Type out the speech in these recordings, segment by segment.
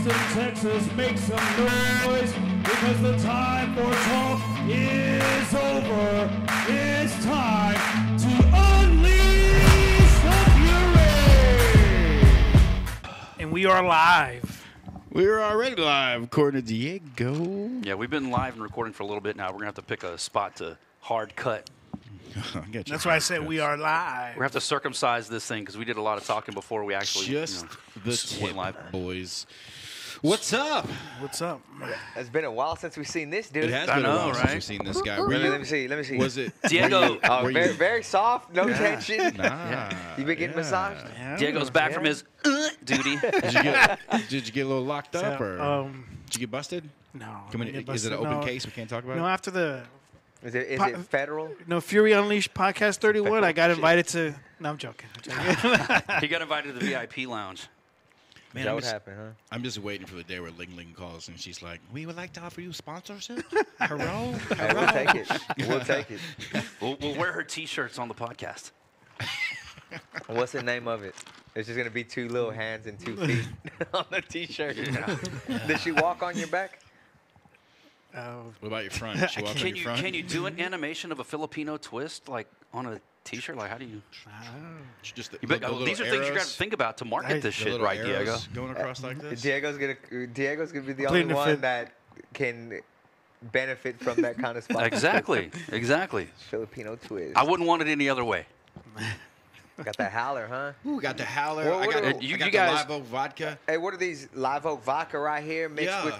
Houston, Texas, make some noise because the time for talk is over. It's time to unleash the fury. And we are live. We're already live, according to Diego. Yeah, we've been live and recording for a little bit now. We're going to have to pick a spot to hard cut. That's why I said we are live. We have to circumcise this thing because we did a lot of talking before we actually Just the went tip, live. boys. What's up? What's up? It's been a while since we've seen this dude. It has I been a know, while since right? we've seen this guy. Let me see. Was it Diego. Oh, were very, you- very soft, no tension. Nah, You been getting massaged? Diego's back from his duty. Did you get a little locked up, or did you get busted? No. Can we, I didn't get is it an busted. open No. case? We can't talk about No, it? after the Is it Po- federal? Fury Unleashed podcast 31, I got Shit. invited to. No, I'm joking. He got invited to the VIP lounge. Man, That I'm would just, happen, huh? I'm just waiting for the day where Ling Ling calls and she's like, "We would like to offer you sponsorship." Hello, Hey, we'll take it. We'll take it. We'll wear her T-shirts on the podcast. What's the name of it? It's just gonna be 2 little hands and 2 feet on the T-shirt. Did she walk on your back? What about your front? She walk on your front? Can you do an animation of a Filipino twist like on a T-shirt? Like how do you? Just the, You bet, the little these are things you got to arrows, think about to market this the shit, little right, Diego? arrows going across like this. Diego's gonna be the Pleading only the one fifth. that can benefit from that kind of spot. Exactly. Filipino twist. I wouldn't want it any other way. Got that howler, huh? Ooh, got the howler. Well, I got, what I do- you got guys- the Live Oak vodka. Hey, what are these live oak vodka right here mixed Yeah. with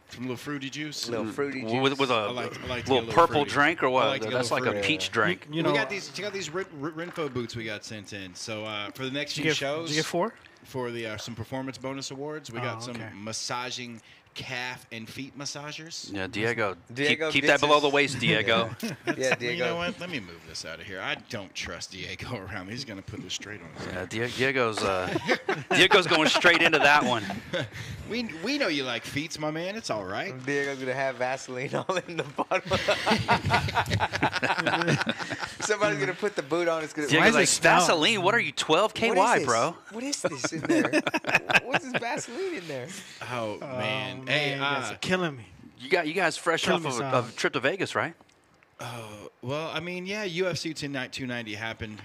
Some little fruity juice. little fruity juice? With a I like to get a little little purple fruity. drink or I what? like to get a That's like little a fruity. peach drink. You know, we got these. Check out these Renfo boots we got sent in. So for the next Did few you shows, get 4? for the some performance bonus awards, we got Oh, some okay. massaging calf and feet massagers. Yeah, Diego. Diego keep gets that below his- the waist, Diego. Yeah, You know Diego. what? Let me move this out of here. I don't trust Diego around. He's gonna put this straight on his head. Yeah, Diego's going straight into that one. We know you like feet, my man. It's all right. Diego's gonna have Vaseline all in the bottom. Somebody's gonna put the boot on. It's gonna. Diego's is it like, smell? Vaseline, what are you, 12 What is KY, this? bro? What is this in there? What's this Vaseline in there? Oh man. Man, Hey, you guys are killing me. You guys fresh Kill off me of some. a trip to Vegas, right? well, I mean, yeah, UFC 290 happened.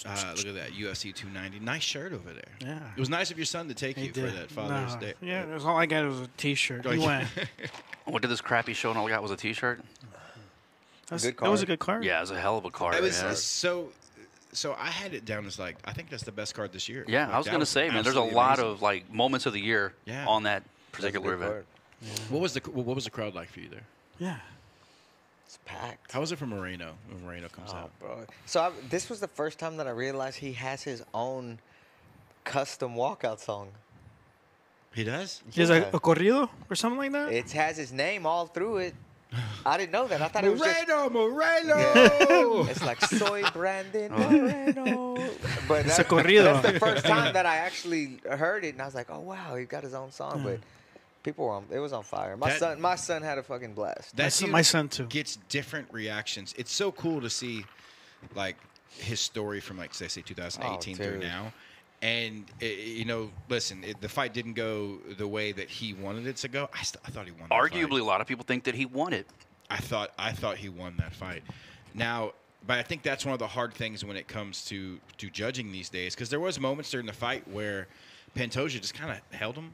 Look at that, UFC 290. Nice shirt over there. Yeah. It was nice of your son to take He you for did. that Father's No. Day. Yeah, that's all I got was a T-shirt. He Oh, went. What did this crappy show and all I got was a T-shirt? Good That was a card. good card. Yeah, it was a hell of a card. It was yeah. so I had it down as like I think that's the best card this year. Yeah, Like, I was that going to say, man, there's a absolutely lot amazing. of like moments of the year Yeah. on that That's a particular good event. card. What was the crowd like for you there? Yeah. It's packed. How was it for Moreno when Moreno comes Oh, out? bro. So this was the first time that I realized he has his own custom walkout song. He does. Is Yeah. it a corrido or something like that? It has his name all through it. I didn't know that. I thought it was just. Moreno. Yeah. It's like soy Brandon Moreno. But It's a corrido. That's the first time that I actually heard it, and I was like, "Oh wow, he got his own song." But people were it was on fire. My son had a fucking blast. That dude my son too. gets different reactions. It's so cool to see, like, his story from like say 2018 through dude. now. And listen, the fight didn't go the way that he wanted it to go. I thought he won. That Arguably, fight. a lot of people think that he won it. I thought he won that fight. Now, but I think that's one of the hard things when it comes to judging these days, because there was moments during the fight where Pantoja just kind of held him,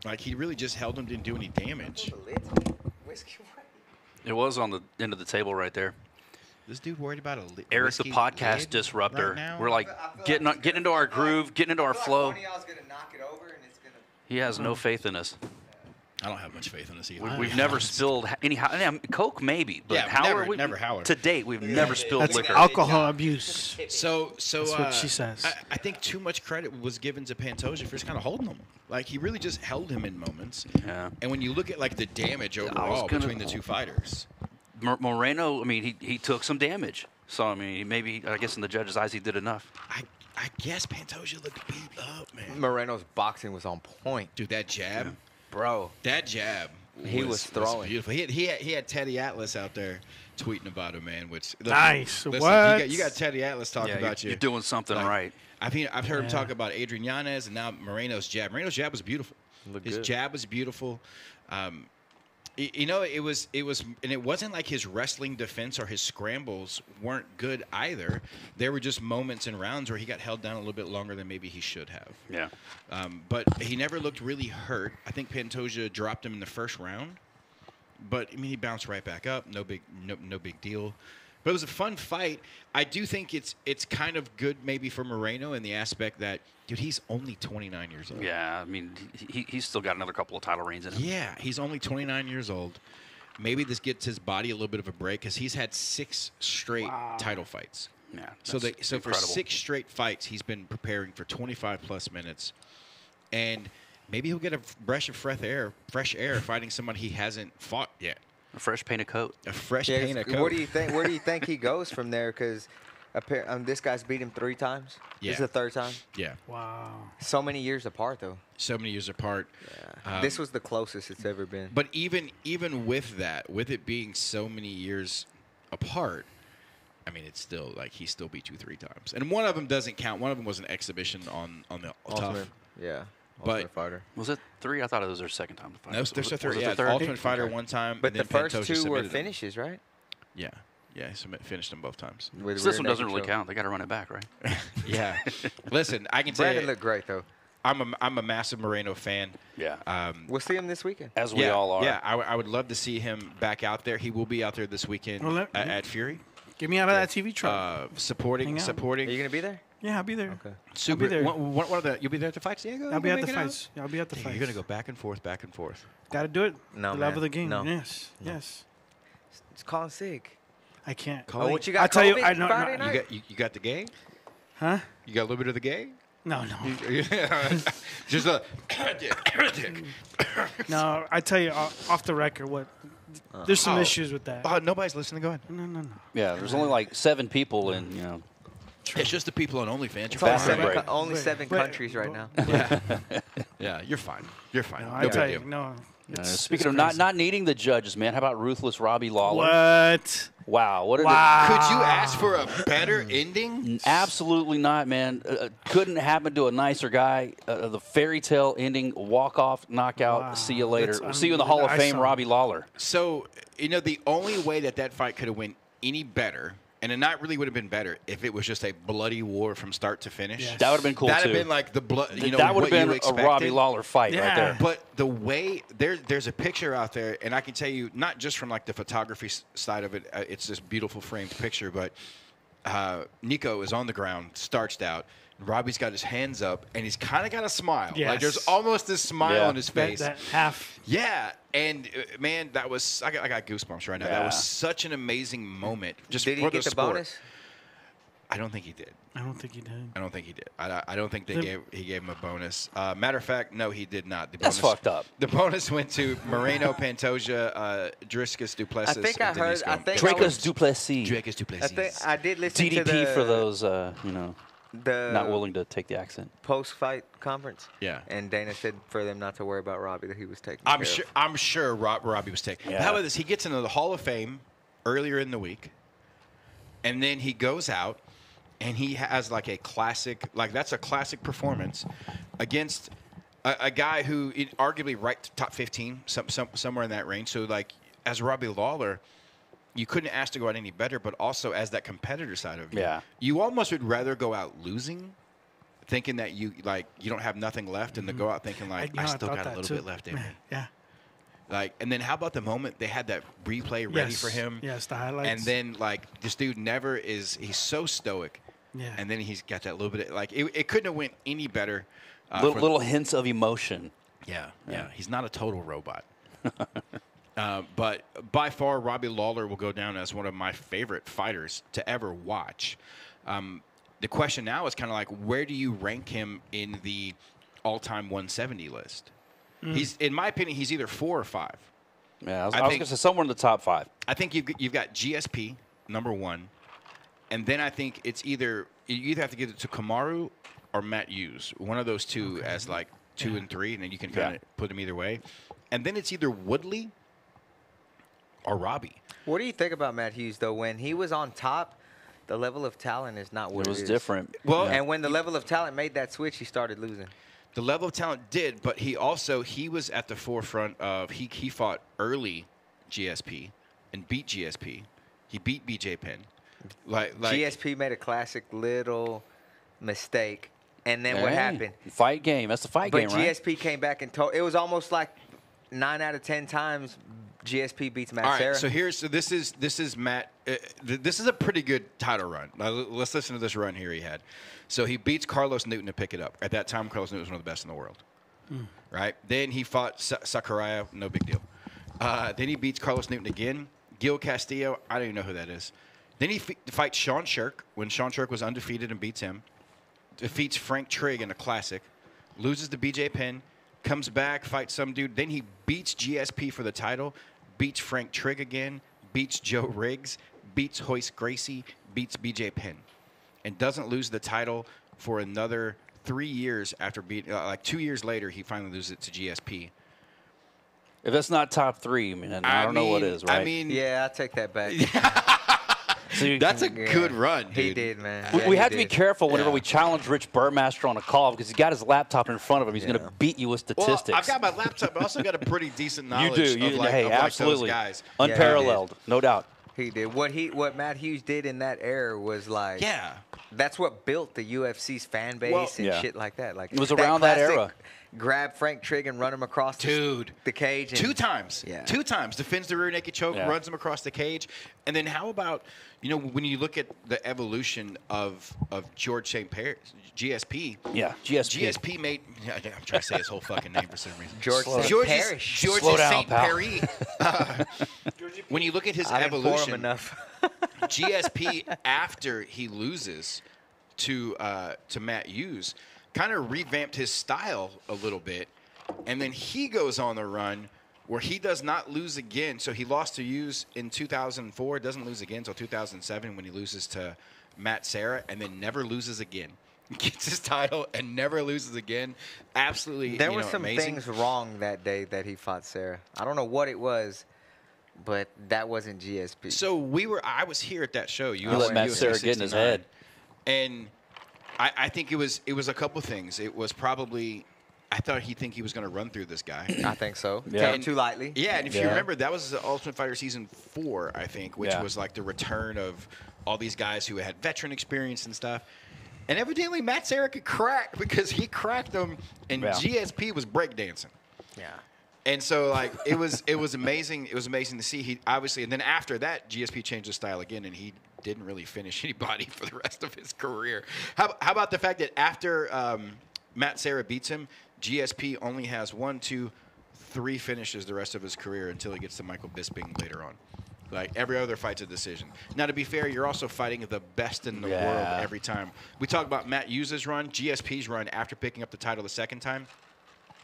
like he really just held him, didn't do any damage. It was on the end of the table right there. This dude worried about a Eric, the whiskey podcast lid disruptor. right now? We're like getting into our groove, getting into our flow. He has no faith in us. I don't have much faith in this either. We've never spilled any Coke, maybe, but Yeah, Howard, never Howard. To date, we've never spilled That's liquor. alcohol abuse. So That's what she says. I think too much credit was given to Pantoja for just kind of holding him. Like he really just held him in moments. Yeah. And when you look at like the damage overall between the two fighters, Moreno, I mean, he took some damage. So I mean, maybe I guess in the judge's eyes, he did enough. I guess Pantoja looked beat up, man. Moreno's boxing was on point, Dude, that jab, bro. that jab. He was throwing. beautiful. He had Teddy Atlas out there tweeting about him, man. Which Nice. Listen, What? You got Teddy Atlas talking about you're doing something Like, right. I've heard him talk about Adrian Yanez and now Moreno's jab. Moreno's jab was beautiful. Looked His good. jab was beautiful. You know, it was, and it wasn't like his wrestling defense or his scrambles weren't good either. There were just moments in rounds where he got held down a little bit longer than maybe he should have. Yeah. But he never looked really hurt. I think Pantoja dropped him in the first round, but I mean he bounced right back up. No big deal. But it was a fun fight. I do think it's kind of good maybe for Moreno in the aspect that, dude, he's only 29 years old. Yeah, I mean, he's still got another couple of title reigns in him. Yeah, he's only 29 years old. Maybe this gets his body a little bit of a break because he's had 6 straight title fights. Yeah. So for incredible. 6 straight fights, he's been preparing for 25+ minutes, and maybe he'll get a breath of fresh air fighting someone he hasn't fought yet. A fresh painted coat. A fresh Yeah, paint of coat. what do you think? Where do you think he goes from there? Because this guy's beat him 3 times. Yeah. This is the 3rd time. Yeah, Wow. So many years apart, though. so many years apart. Yeah. This was the closest it's ever been. But even with that, with it being so many years apart, I mean, it's still like he still beat you 3 times, and one of them doesn't count. One of them was an exhibition on the Ultimate, tough. yeah. But- Ultimate Fighter. Was it 3? I thought it was their second time to fight. No, Was there's a it third. the Yeah, third? Ultimate Fighter Okay. one time, But and the then first Pantoja 2 were submitted him. finishes, right? Yeah, finished them both times. With So this rear one doesn't naked really choke. count. They got to run it back, right? Yeah, listen, I can tell Brandon you, looked great, though. I'm a massive Moreno fan. Yeah. We'll see him this weekend. As we all are. Yeah, I would love to see him back out there. He will be out there this weekend Well, at Fury, Get me out of that TV truck. supporting. Hang out. Are Supporting. you going to be there? Yeah, I'll be there. Okay. Super. there. What are the? You'll be there at the fights, Diego? I'll be You at the make it out? fights. Yeah, I'll be at the Dang, fights. you're gonna go back and forth, back and forth. Got to do it. No, the man. love of the game. No. Yes. Yes. It's Colin Sick. I can't. Call Oh, it. what you got? I tell you, Kobe I know- Friday no, night? You got the gay? Huh? You got a little bit of the gay? No, no. Just a. No, I tell you off the record what. There's some Oh. issues with that. Oh, nobody's listening. Go ahead. No. Yeah, there's only like 7 people in, you know. It's just the people on OnlyFans. It's You're only fine. 7, break. only Wait, 7 wait, countries right now. Yeah, you're fine. You're fine. No, No I big tell you, deal. no. Speaking of not needing the judges, man, how about ruthless Robbie Lawler? What? Wow. What did Wow. Could you ask for a better ending? Absolutely not, man. Couldn't happen to a nicer guy. The fairy tale ending, walk-off, knockout, Wow. see you later. That's We'll see you in the Hall of I Fame, saw- Robbie Lawler. So, the only way that fight could have went any better, and it not really would have been better if it was just a bloody war from start to finish. Yes. That would have been cool, That'd too. have been like the blood. You know, that would what have you been a expected. Robbie Lawler fight right Yeah. there. But the way there's a picture out there, and I can tell you, not just from like the photography side of it, it's this beautiful framed picture, but Nico is on the ground, starched out. And Robbie's got his hands up, and he's kind of got a smile. Yes. Like there's almost this smile Yeah. on his face. That half. Yeah, and man, that was I got goosebumps right now. That was Yeah. such an amazing moment. Just Did he for get the sport. bonus? I don't think he did. I don't think he did. I don't think he did. I don't think The- he gave him a bonus. Matter of fact, no, he did not. The That's bonus, fucked up. The bonus went to Moreno, Pantoja, Driscus Duplessis. I think I and heard- Denisco. I think I Dracus was- Duplessis. Dracus I Duplessis. think I did listen to DDP the, for those, the not willing to take the accent. post-fight conference. Yeah. And Dana said for them not to worry about Robbie, that he was taking I'm care sure. of. I'm sure Robbie was taken. Yeah. How about this? He gets into the Hall of Fame earlier in the week, and then he goes out, and he has like a classic, like that's a classic performance against a guy who arguably right to top 15, somewhere in that range. So like as Robbie Lawler, you couldn't ask to go out any better, but also as that competitor side of you, Yeah. you almost would rather go out losing, thinking that you don't have nothing left, and to go out thinking like I still thought got a that little too. bit left in me. Yeah. Like, and then how about the moment they had that replay ready Yes. for him? Yes, the highlights. And then like this dude he's so stoic. Yeah. And then he's got that little bit of, like it couldn't have went any better. Little hints of emotion. Yeah. He's not a total robot. But by far, Robbie Lawler will go down as one of my favorite fighters to ever watch. The question now is kind of like, where do you rank him in the all-time 170 list? He's, in my opinion, he's either 4 or 5. Yeah, I was I going think- to say somewhere in the top 5. I think you've got GSP number 1, and then I think it's you either have to give it to Kamaru or Matt Hughes, one of those two as like 2 and 3, and then you can kind of put them either way. And then it's either Woodley or Robbie. What do you think about Matt Hughes, though? When he was on top, the level of talent is not what It was is. different. Well, And when the level of talent made that switch, he started losing. The level of talent did, but he was at the forefront of he fought early GSP and beat GSP. He beat BJ Penn. Like GSP made a classic little mistake, and then what happened? Fight game. That's the fight game, But right? GSP came back and told. It was almost like 9 out of 10 times GSP beats Matt all right, Serra. so this is Matt. This is a pretty good title run. Now, let's listen to this run here he had. So he beats Carlos Newton to pick it up. At that time, Carlos Newton was one of the best in the world. Right? Then he fought Sakuraya, no big deal. Then he beats Carlos Newton again. Gil Castillo, I don't even know who that is. Then he fights Sean Shirk when Sean Shirk was undefeated and beats him. Defeats Frank Trigg in a classic. Loses to BJ Penn. Comes back, fights some dude. Then he beats GSP for the title. Beats Frank Trigg again. Beats Joe Riggs. Beats Hoist Gracie. Beats BJ Penn. And doesn't lose the title for another 3 years after beating. Like 2 years later, he finally loses it to GSP. If that's not top 3, man, I don't know what is, right? I mean, Yeah, I take that back. See, that's a Yeah. good run, dude. He did, man. we Yeah, have he to be did. careful whenever Yeah. we challenge Rich Burmaster on a call because he's got his laptop in front of him. He's going Yeah. to beat you with Well, statistics. I've got my laptop, but I also got a pretty decent you knowledge do. of, like, Hey, of, like, absolutely. those guys. Unparalleled, no doubt. He did. What Matt Hughes did in that era was like. Yeah. That's what built the UFC's fan base Well, and yeah. shit like that. Like It was around that classic era. Grab Frank Trigg and run him across Dude. the cage. And, 2 times. Yeah. 2 times. Defends the rear naked choke, Yeah. runs him across the cage. And then how about, when you look at the evolution of George St. Pierre, GSP. Yeah, GSP. GSP made, I'm trying to say his whole fucking name for some reason. George St. George's Parrish. Slow down, St. pal. Perry. When you look at his I didn't pour him evolution, enough. GSP, after he loses to Matt Hughes, kind of revamped his style a little bit. And then he goes on the run where he does not lose again. So he lost to Hughes in 2004, doesn't lose again until 2007 when he loses to Matt Serra, and then never loses again. Gets his title and never loses again. Absolutely, There were some amazing. things wrong that day that he fought Sarah. I don't know what it was, but that wasn't GSP. So I was here at that show. He let Matt Serra get in his head. And I think it was a couple things. It was probably, I thought he'd think he was going to run through this guy. I think so. Yeah. Take him too lightly. Yeah, and if you Yeah. remember, that was the Ultimate Fighter Season 4, I think, which Yeah. was like the return of all these guys who had veteran experience and stuff. And evidently, Matt Serra could crack because he cracked them, and Yeah. GSP was breakdancing. Yeah. And so, like, it was amazing. It was amazing to see. He obviously, and then after that, GSP changed his style again, and he didn't really finish anybody for the rest of his career. How about the fact that after Matt Serra beats him, GSP only has 1, 2, 3 finishes the rest of his career until he gets to Michael Bisping later on. Like, every other fight's a decision. Now, to be fair, you're also fighting the best in the world every time. We talk about Matt Hughes' run, GSP's run after picking up the title the second time.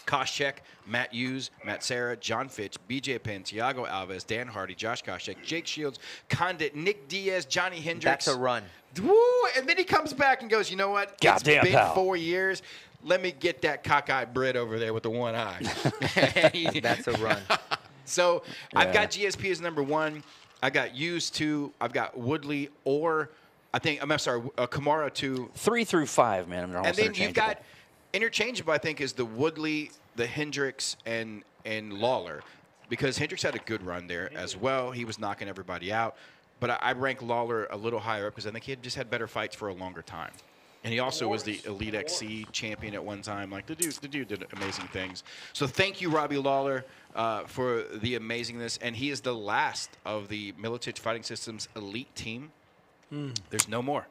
Koscheck, Matt Hughes, Matt Serra, John Fitch, BJ Penn, Thiago Alves, Dan Hardy, Josh Koscheck, Jake Shields, Condit, Nick Diaz, Johnny Hendricks. That's a run. Woo! And then he comes back and goes, you know what? Goddamn, it's been pal. 4 years. Let me get that cockeyed Brit over there with the one eye. That's a run. So I've Yeah. got GSP as number 1. I got Hughes 2. I've got Woodley or Kamara 2. 3 through 5, man. They're And almost then you've interchangeable. got interchangeable, I think, is the Woodley, the Hendricks, and Lawler. Because Hendricks had a good run there as well. He was knocking everybody out. But I rank Lawler a little higher up because I think he had just had better fights for a longer time. And he also was the Elite XC champion at one time. Like, the dude did amazing things. So thank you, Robbie Lawler, for the amazingness. And he is the last of the Militich Fighting Systems elite team. There's no more.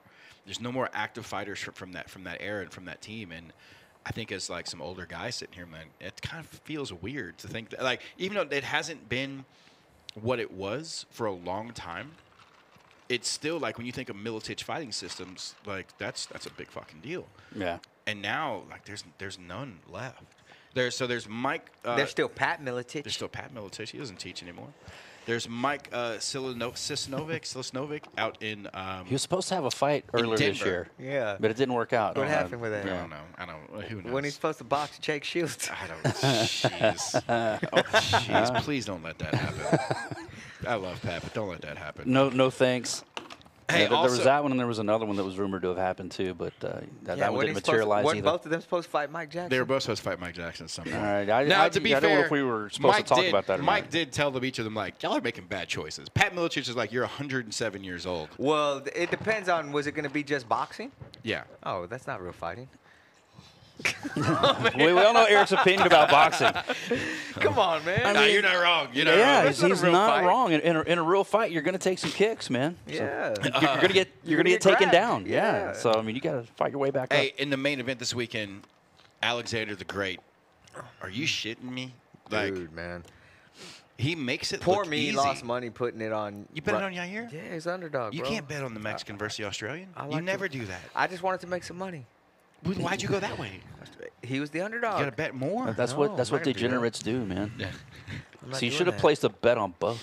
There's no more active fighters from that era and from that team. And I think as like some older guys sitting here, man, it kind of feels weird to think that, like, even though it hasn't been what it was for a long time, it's still like when you think of Militich Fighting Systems, like that's a big fucking deal. Yeah. And now, like, there's none left. There's Mike. There's still Pat Militich. There's still Pat Militich. He doesn't teach anymore. There's Mike Sisnovic out in. He was supposed to have a fight earlier this Denver. year. Yeah. But it didn't work out. What happened with that? I don't know. Who knows? When he's supposed to box Jake Shields. I don't. Jeez. Oh, jeez. Please don't let that happen. I love Pat, but don't let that happen. No thanks. Hey, there was also- that one, and there was another one that was rumored to have happened too, but that one didn't materialize Weren't either. both of them supposed to fight Mike Jackson? They were both supposed to fight Mike Jackson at some point. All right, Now, to be I don't know fair, if we were supposed Mike to talk did, about that or Mike not. did tell each of them, like, y'all are making bad choices. Pat Miletich is like, you're 107 years old. Well, it depends on, was it going to be just boxing? Yeah. Oh, that's not real fighting. we all know Eric's opinion about boxing. Come on, man. No, you're not wrong. You're not Yeah, wrong. he's not a real not fight. wrong. In a real fight, you're going to take some kicks, man. So Yeah. you're going to get get taken grabbed. down. Yeah. So I mean, you got to fight your way back Hey, up. in the main event this weekend, Alexander the Great. Are you shitting me? Like, Dude, man. he makes it Poor look me easy. lost money putting it on. You bet it on Yair? Yeah, he's underdog, You bro. can't bet on the Mexican versus the Australian. I You like never to- do that. I just wanted to make some money. Why'd you go that way? He was the You underdog. got to bet more. That's No, what I'm not gonna do that. degenerates do, man. Yeah. I'm not So you doing should have that. placed a bet on both.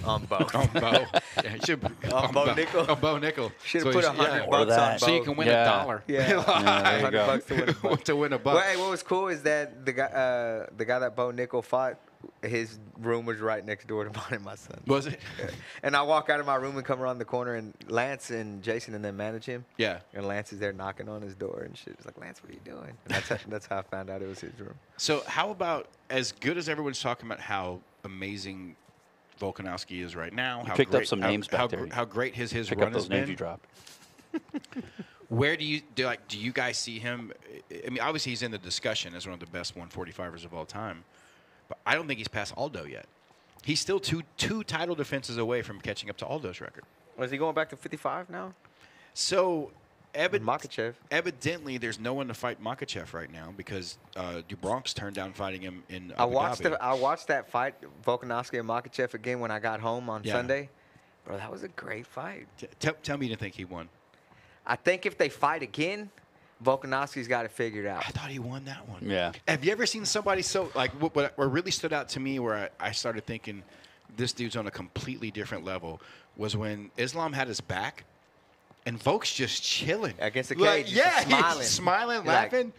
on both. On Bo. Yeah, you should, On Bo Nickel? On Bo Nickel. Should So have put you should- $100 yeah. Or on that. So you Bo. can win Yeah. $1. Yeah, there you $100 go. bucks to win a buck. To win a buck. Well, hey, what was cool is that the guy that Bo Nickel fought, his room was right next door to mine and my son. Was it? And I walk out of my room and come around the corner, and Lance and Jason and them manage him. Yeah. And Lance is there knocking on his door and shit. It's like, Lance, what are you doing? And that's how I found out it was his room. So how about, as good as everyone's talking about how amazing Volkanovski is right now, how picked up great, some how, names back how, there. how great his Pick run up has those names been. you dropped. Where do you guys see him? I mean, obviously he's in the discussion as one of the best 145ers of all time, but I don't think he's past Aldo yet. He's still two title defenses away from catching up to Aldo's record. Was he going back to 55 now? So, Makachev. evidently, there's no one to fight Makachev right now because Dubronk's turned down fighting him in I Abu watched Dhabi. I watched that fight, Volkanovski and Makachev again when I got home on Yeah. Sunday. Bro, that was a great fight. Tell me you didn't think he won. I think if they fight again, Volkanovski's got it figured out. I thought he won that one. Yeah. Have you ever seen somebody so like what really stood out to me where I started thinking this dude's on a completely different level was when Islam had his back and Volk's just chilling Against the Like, cage, yeah, just smiling. he's smiling, You're like, laughing,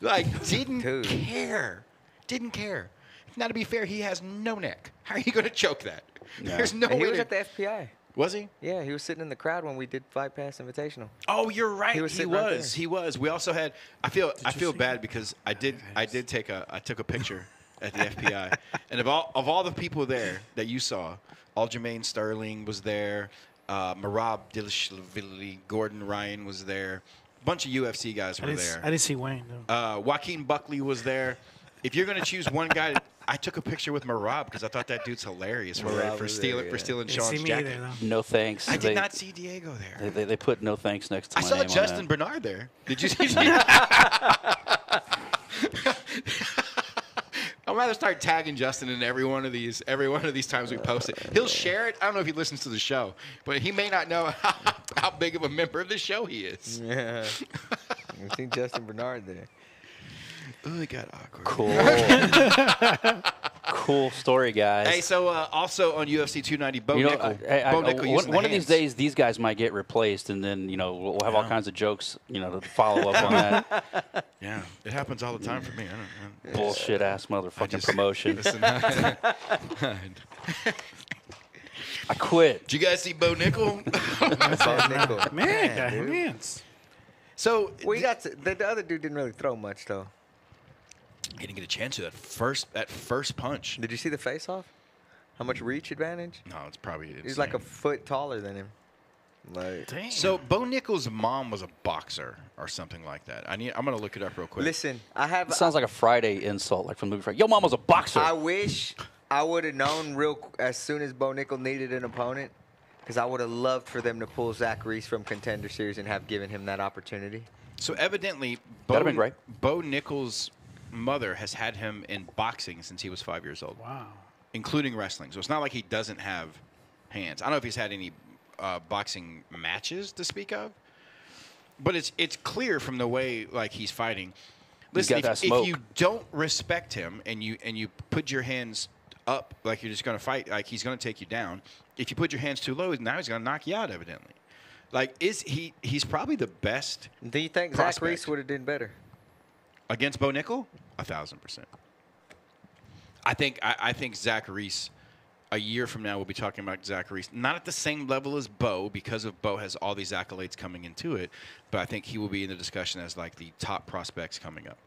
like didn't Dude. care, didn't care. Now to be fair, he has no neck. How are you going to choke that? Yeah. There's no And he way. was to- at the FPI. was he? Yeah, he was sitting in the crowd when we did Fight Pass Invitational. Oh, you're right. He He was was. sitting right there. He was. We also had. I feel bad because I took a picture at the FPI, and of all the people there that you saw, Aljamain Sterling was there, Marab Dilishvili, Gordon Ryan was there, a bunch of UFC guys were I there. didn't see Wayne though. Joaquin Buckley was there. If you're gonna choose one guy, I took a picture with Marab because I thought that dude's hilarious Marab for was stealing there, for yeah. stealing Didn't see Sean's me jacket. either though. No thanks. I did not see Diego there. They put no thanks next to I my saw name Justin on that. Bernard there. Did you see? I'd rather start tagging Justin in every one of these times we post it. He'll share it. I don't know if he listens to the show, but he may not know how big of a member of the show he is. Yeah. I've seen Justin Bernard there. Oh, it got awkward. Cool. Cool story, guys. Hey, so also on UFC 290, Bo You know, Nickel. Bo Nickel using the one of these hands. days, these guys might get replaced, and then we'll have all kinds of jokes, to follow up on that Yeah, it happens all the time for me. I don't know. bullshit ass motherfucking just- promotion. Listen, I quit. did you guys see Bo Nickel? Bo Nickel. Man, got dude. hands. So We got the other dude didn't really throw much though. he didn't get a chance to that first punch. Did you see the face off? How much reach advantage? No, it's probably. He's like a insane. foot taller than him. Like, Damn. So Bo Nickel's mom was a boxer or something like that. I'm gonna look it up real quick. listen, I have. It sounds like a Friday insult, like from the movie Friday. Yo, mom was a boxer. I wish I would have known as soon as Bo Nickel needed an opponent, because I would have loved for them to pull Zach Reese from Contender Series and have given him that opportunity. So evidently, That'd have been great. Bo Nickel's mother has had him in boxing since he was 5 years old, Wow. including wrestling. So it's not like he doesn't have hands. I don't know if he's had any boxing matches to speak of, but it's clear from the way like he's fighting. He's Listen, got that if smoke. you don't respect him and you put your hands up like you're just going to fight, like he's going to take you down. If you put your hands too low, now he's going to knock you out. Evidently, like he's probably the best Do you think Zach Prospect. Reese would have done better? against Bo Nickel. 1,000%. I think Zach Reese a year from now we'll be talking about Zach Reese, not at the same level as Bo, because of Bo has all these accolades coming into it, but I think he will be in the discussion as like the top prospects coming up.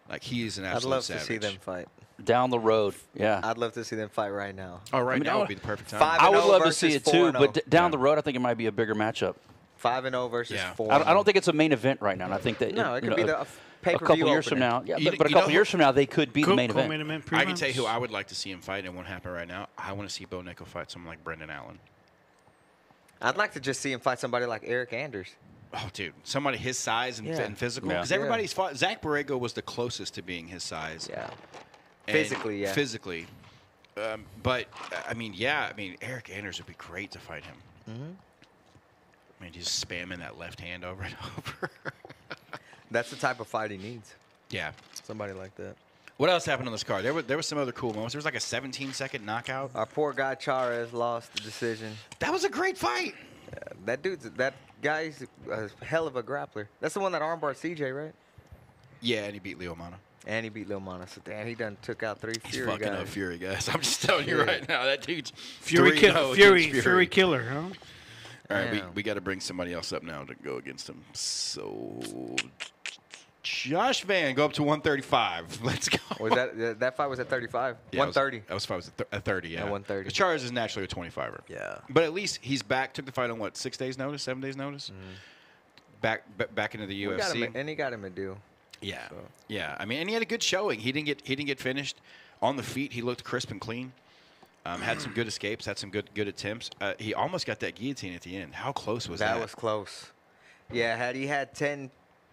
Like he is an absolute I'd love savage. to see them fight. Down the road, yeah. I'd love to see them fight right now. Oh, right I mean, now I- would be the perfect time. 5 I would 5-0 love to see it versus too, 4-0. but down the road, I think it might be a bigger matchup. 5-0 versus Yeah. 4. I don't think it's a main event right now. And I think that No, it could you be know, the pay-per-view a couple years from opener. now. Yeah, You- but a you couple know years who- from now, they could be the main event. Co-main event I can tell you who prelims. I would like to see him fight, and it won't happen right now. I want to see Bo Nickel fight someone like Brendan Allen. I'd like to just see him fight somebody like Eric Anders. Oh, dude, somebody his size and, Yeah. and physical. Yeah. Because everybody's fought. Zach Borrego was the closest to being his size. Yeah. And Physically, yeah. Physically. But, I mean, yeah, Eric Anders would be great to fight him. Mm-hmm. I mean, he's spamming that left hand over and over. That's the type of fight he needs. Yeah. Somebody like that. What else happened on this card? There was some other cool moments. There was like a 17-second knockout. Our poor guy Chares lost the decision. That was a great fight. That guy's a hell of a grappler. That's the one that armbarred CJ, right? Yeah, and he beat Leo Mana. And he beat Lil Mana. So damn, he done took out 3 He's Fury fucking guys. up Fury, guys. I'm just telling you Yeah. right now. That dude's Fury, 3-0 Fury, against Fury killer, huh? All right, Damn. we got to bring somebody else up now to go against him. So, Josh Van, go up to 135. Let's go. Was that fight was at 35? Yeah, 130. That was 30, yeah. 130. The Charles is naturally a 25er. Yeah. But at least he's back. Took the fight on, what, 6 days' notice, 7 days' notice? Back into the We got UFC. him, and he got him a deal. Yeah, yeah. And he had a good showing. He didn't get finished on the feet. He looked crisp and clean. Had some good escapes. Had some good attempts. He almost got that guillotine at the end. How close was that? That was close. Yeah, had he had 10,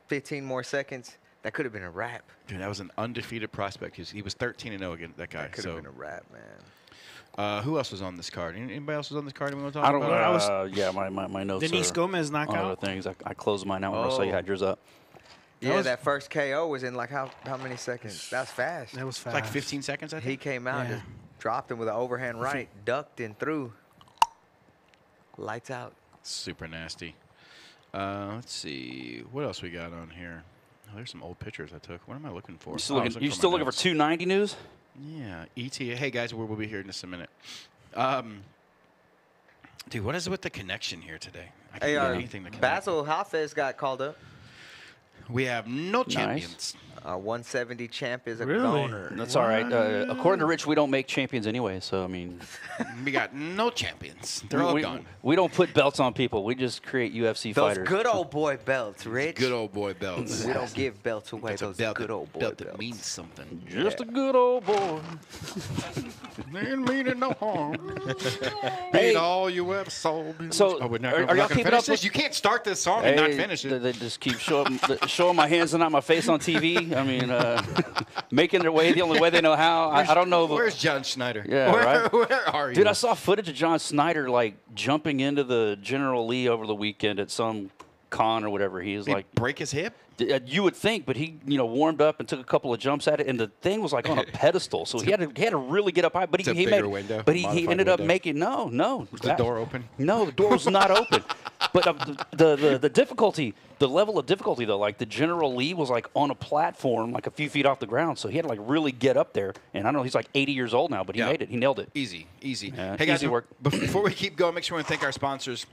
15 more seconds, that could have been a wrap. Dude, that was an undefeated prospect. He was 13-0 against that guy. That could have been a wrap, man. Who else was on this card? Anybody else was on this card? We want to talk I don't about? know. Yeah, my notes Denise are Gomez on other knockout. things. I closed mine out when I saw you had yours up. Yeah, was- that first KO was in like how many seconds? That's fast. That was It's fast. like 15 seconds, I He think. came out, Yeah. just dropped him with an overhand right, ducked and threw. Lights out. Super nasty. Let's see. What else we got on here? Oh, there's some old pictures I took. What am I looking for? You still Oh, I was looking? You my still looking for notes. 290 news? Yeah, ETA. Hey, guys, we'll be here in just a minute. Dude, what is it with the connection here today? I can't Hey, get anything to connect. Basil Hafez got called up. We have no champions. Our 170 champ is a Really? goner. That's all right. According to Rich, we don't make champions anyway. So I mean, We got no champions. They're all we, gone. we don't put belts on people. We just create UFC Those fighters. good old boy belts, Rich. Good old boy belts. We don't give belts away. It's a Those belt good that- old boy belt belts. that means something. Just a good old boy. Didn't mean it no harm. Hey. Beat all you ever sold. So, we're not are gonna y'all finish keeping up this? with- You can't start this song and not finish it. They just keep showing my hands and not my face on TV. I mean, making their way the only way they know how. I don't know. Where's John Schneider? Yeah, right? Where are you? Dude, I saw footage of John Snyder like jumping into the General Lee over the weekend at some con or whatever. He was Did he like, break his hip? you would think, but he warmed up and took a couple of jumps at it, and the thing was like on a pedestal, so he had to really get up high. But It's a he bigger made, window, but he modified ended up window. making no. Was the door open? No, the door was not open. But the difficulty, the level of difficulty though, like the General Lee was like on a platform like a few feet off the ground, so he had to like really get up there. And I don't know, he's like 80 years old now, but he Yeah. made it. He nailed it. Easy. Yeah, Hey, guys, easy work. Before we keep going, make sure we thank our sponsors,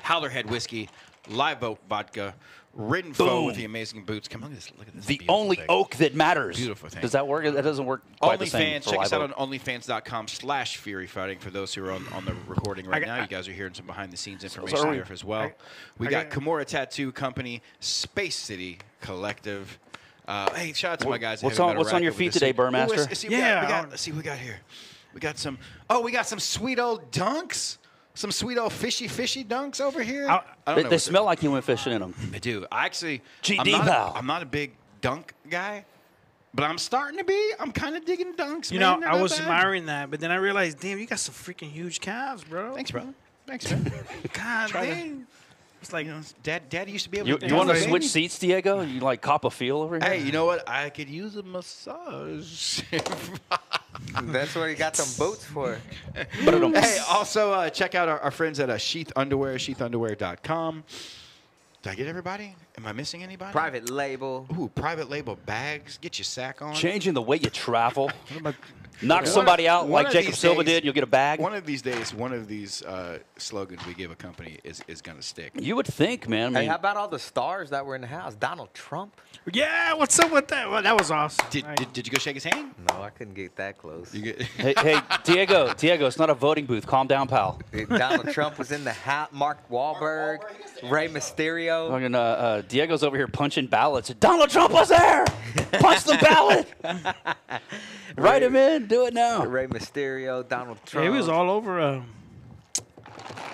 Howlerhead Whiskey, Live Oak Vodka, Ridden Foe Boom. with the amazing boots. Come on, look at this. The beautiful only thing. oak that matters. Beautiful thing. Does that work? That doesn't work quite the same OnlyFans, for check us Live out Oak. on onlyfans.com/Fury Fighting for those who are on the recording right got- now. You guys are hearing some behind the scenes are information we. here as well. We I got got- Kimura Tattoo Company, Space City Collective. Hey, shout out to my guys. at What's Heavy on- Metal what's on your Racket with feet the today, suit. Burmaster? Ooh, let's see what Yeah, we I got. don't- Let's see what we got here. We got some. Oh, we got some sweet old dunks. Some sweet old fishy dunks over here. I- don't They, know they what smell like you went fishing in them. I do. I actually, GD I'm pal. I'm not a big dunk guy, but I'm starting to be. I'm kind of digging dunks. You man. know, They're I not was bad. admiring that, but then I realized, damn, you got some freaking huge calves, bro. Thanks, brother. Thanks, man. God Try to- dang. It's like, You know, Dad used to be able You, to. you want to Right. switch seats, Diego? You like cop a feel over here? Hey, you know what? I could use a massage. That's what he got some boots for. Hey, also check out our friends at Sheath Underwear, sheathunderwear.com. Did I get everybody? Am I missing anybody? Private label. Ooh, private label bags. Get your sack on. Changing the way you travel. Knock somebody out One like of Jacob these Silva days- did, you'll get a bag. One of these days, one of these slogans we give a company is going to stick. You would think, man. I Hey, mean, how about all the stars that were in the house? Donald Trump? Yeah, what's up with that? Well, that was awesome. Did you go shake his hand? No, I couldn't get that close. You get, hey, Diego, it's not a voting booth. Calm down, pal. Donald Trump was in the hat. Mark Wahlberg, Rey Mysterio. Fucking, Diego's over here punching ballots. Donald Trump was there. Punch the ballot. Write him in. Do it now. Rey Mysterio, Donald Yeah, Trump. he was all over.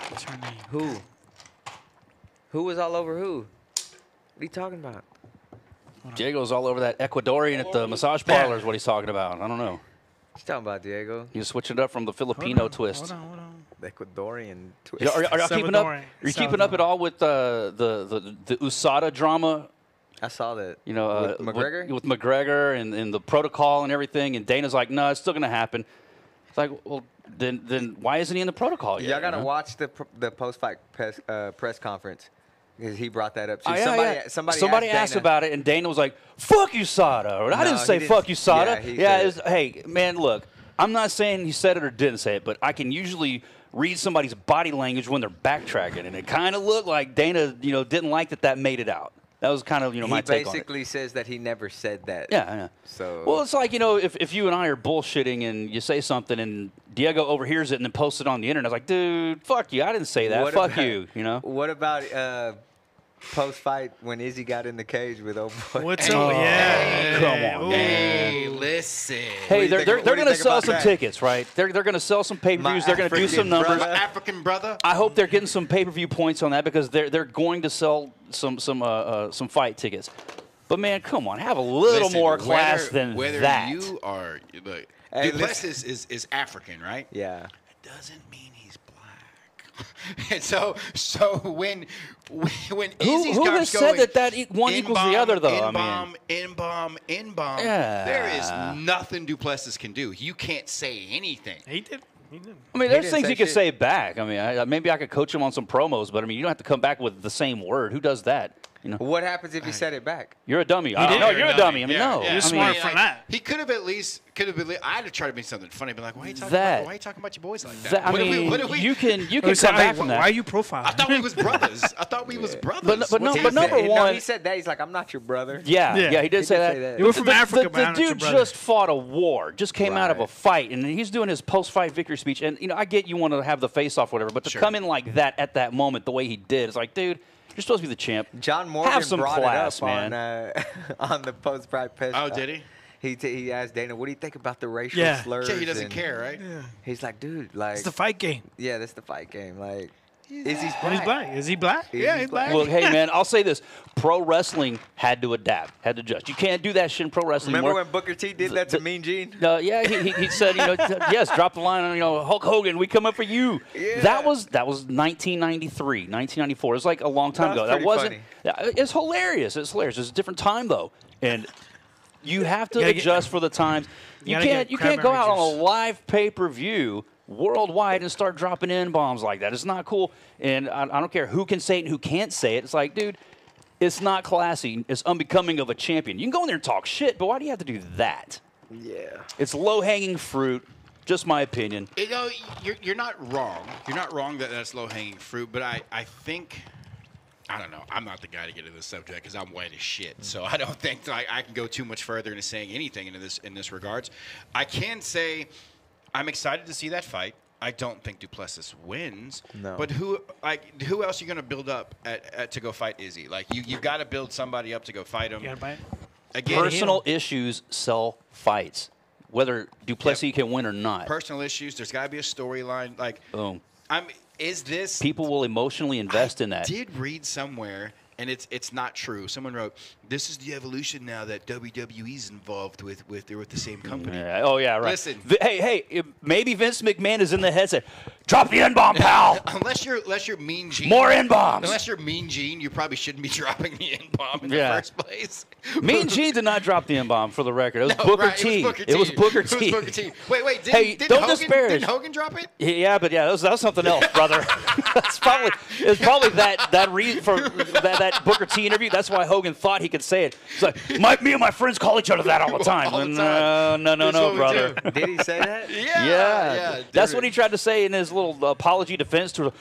What's her name? Who? Who was all over who? What are you talking about? Diego's all over that Ecuadorian at the massage parlor is what he's talking about. I don't know. What you talking about, Diego? He's switching it up from the Filipino twist. Hold on. The Ecuadorian twist. Yeah, Are y'all keeping up? Are Salvadoran. you keeping up at all with the USADA drama? I saw that. You know, With McGregor? with McGregor and the protocol and everything. And Dana's like, no, it's still going to happen. It's like, well, then why isn't he in the protocol yet? Y'all gotta you know? watch the post-fight press conference because he brought that up. Too. Oh, yeah, Somebody asked Dana- about it, and Dana was like, "Fuck you, Sada." Or, I No, didn't he say didn't- "fuck you, Sada." yeah, he Yeah, said it's, hey, man, look, I'm not saying he said it or didn't say it, but I can usually read somebody's body language when they're backtracking, and it kind of looked like Dana, didn't like that made it out. That was kind of, my He take on it. basically says that he never said that. Yeah. So Well, it's like, if you and I are bullshitting and you say something and Diego overhears it and then posts it on the internet, it's like, dude, fuck you. I didn't say that. What Fuck about- you, What about post-fight when Izzy got in the cage with old boy? What's Oh, up? Yeah. come on, Ooh. hey, listen. Hey, do you they're think- what do going you to think sell about some that? tickets, right? They're going to sell some pay-per-views. My They're going to do some African numbers. brother. African brother. I hope they're getting some pay-per-view points on that because they're going to sell some fight tickets. But man, come on, have a little Listen, more class than whether that. you are look, Hey, Duplessis is African, right? Yeah. It doesn't mean he's black. And so when Izzy's who comes has said going, that one equals the other, though? In-bomb. Yeah. There is nothing Duplessis can do. You can't say anything. He did. He did. I mean, He there's didn't things say you can shit. say back. I mean, maybe I could coach him on some promos, but I mean, you don't have to come back with the same word. Who does that? What happens if he said it back? You're a dummy. did. No, you're a dummy. I mean, no. You're I smart mean, for that. He could have at least I'd have tried to be something funny, but like, why are you talking That- about, why are you talking about your boys like that? that- I What if mean, what if you can He come said, back "Hey, from Why are that. you profiling? I thought we was brothers. I thought we was brothers. But no, What's but his number name? No, one- he said that. He's like, I'm not your brother. Yeah, Yeah. he did say did that. say that. You were from Africa, but the I'm not your dude brother. just fought a war, just came out of a Right. fight, and he's doing his post-fight victory speech. And I get you want to have the face-off, whatever, but to Sure. come in like that at that moment, the way he did, it's like, dude, you're supposed to be the champ. John Morgan Have some brought class, it up man. on the post-fight press. Oh, did he? He asked Dana, "What do you think about the racial Yeah. slurs?" Yeah, he doesn't and care, right? He's like, "Dude, like, It's the fight game. yeah, that's the fight game. Like, Izzy's And black. he's black. Is he black? Yeah, he's black. Well, hey, man, I'll say this. Pro wrestling had to adapt, had to adjust. You can't do that shit in pro wrestling Remember anymore. when Booker T did that to Mean Gene? Yeah, he said, yes, drop the line on, Hulk Hogan, we come up for you. Yeah. That was 1993, 1994. It was like a long time That ago. was That pretty wasn't. funny. It's hilarious. It's hilarious. It's a different time though, and you have to gotta get- adjust for the times. You gotta can't. get You can't go cranberry out on a juice. live pay-per-view worldwide and start dropping N-bombs like that. It's not cool. And I don't care who can say it and who can't say it. It's like, dude, it's not classy. It's unbecoming of a champion. You can go in there and talk shit, but why do you have to do that? Yeah. It's low-hanging fruit. Just my opinion. You're not wrong. You're not wrong that that's low-hanging fruit, but I think, I don't know. I'm not the guy to get into this subject because I'm white as shit. So I don't think I can go too much further into saying anything in this regards. I can say I'm excited to see that fight. I don't think Duplessis wins. No. But who else are you going to build up to go fight Izzy? Like you got to build somebody up to go fight him. You gotta buy it. Again, Personal issues sell fights, whether Duplessis can win or not. personal issues. There's got to be a storyline. Like Boom. is this People will emotionally invest in that. did read somewhere, and it's not true. Someone wrote, this is the evolution now that WWE's involved with. They're with the same company. Yeah. Oh yeah, right. Listen. Hey, maybe Vince McMahon is in the headset. Drop the N-bomb, pal. Unless you're Mean Gene. More N-bombs. Unless you're Mean Gene, you probably shouldn't be dropping the N-bomb in the first place. Mean Gene did not drop the N-bomb for the record. It was No, Booker right, T. It was Booker T. It was Booker It was T. Booker T. Wait, Hey, don't disparage. Didn't Hogan drop it? Yeah, but that was something else, brother. It's probably that Booker T interview. That's why Hogan thought he could say it. It's like me and my friends call each other that all the time. All the time. No, That's what we brother. do. Did he say that? Yeah. That's what he tried to say in his little apology defense to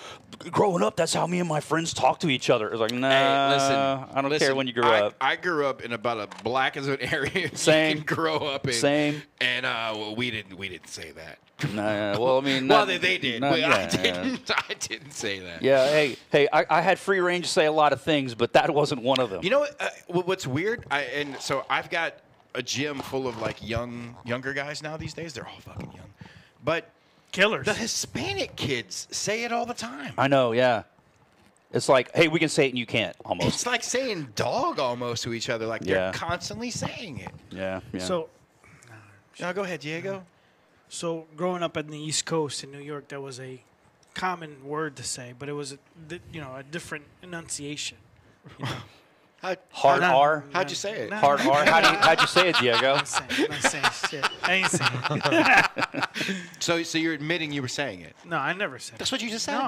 growing up. That's how me and my friends talk to each other. It's like, nah, Hey, listen, I don't care when you grew up. I grew up in about a black as an area Same. you can grow up in. Same. And well, we didn't say that. Nah, well, I mean, Well, they did, but yeah, I didn't say that. Yeah, hey, I had free range to say a lot of things, but that wasn't one of them. You know what? What's weird? So I've got a gym full of like younger guys now these days. They're all fucking young, but Killers. the Hispanic kids say it all the time. I know, yeah. It's like, hey, we can say it and you can't, almost. It's like saying dog almost to each other. Like they're Yeah. constantly saying it. Yeah. So, Now go ahead, Diego. so growing up in the East Coast in New York, that was a common word to say, but it was a different enunciation. You know? Hard Nah, R. How'd you say it? nah, Hard R. How'd you say it, Diego? I'm not saying shit. I ain't saying it. So you're admitting you were saying it. No, I never said it. That's what you just said.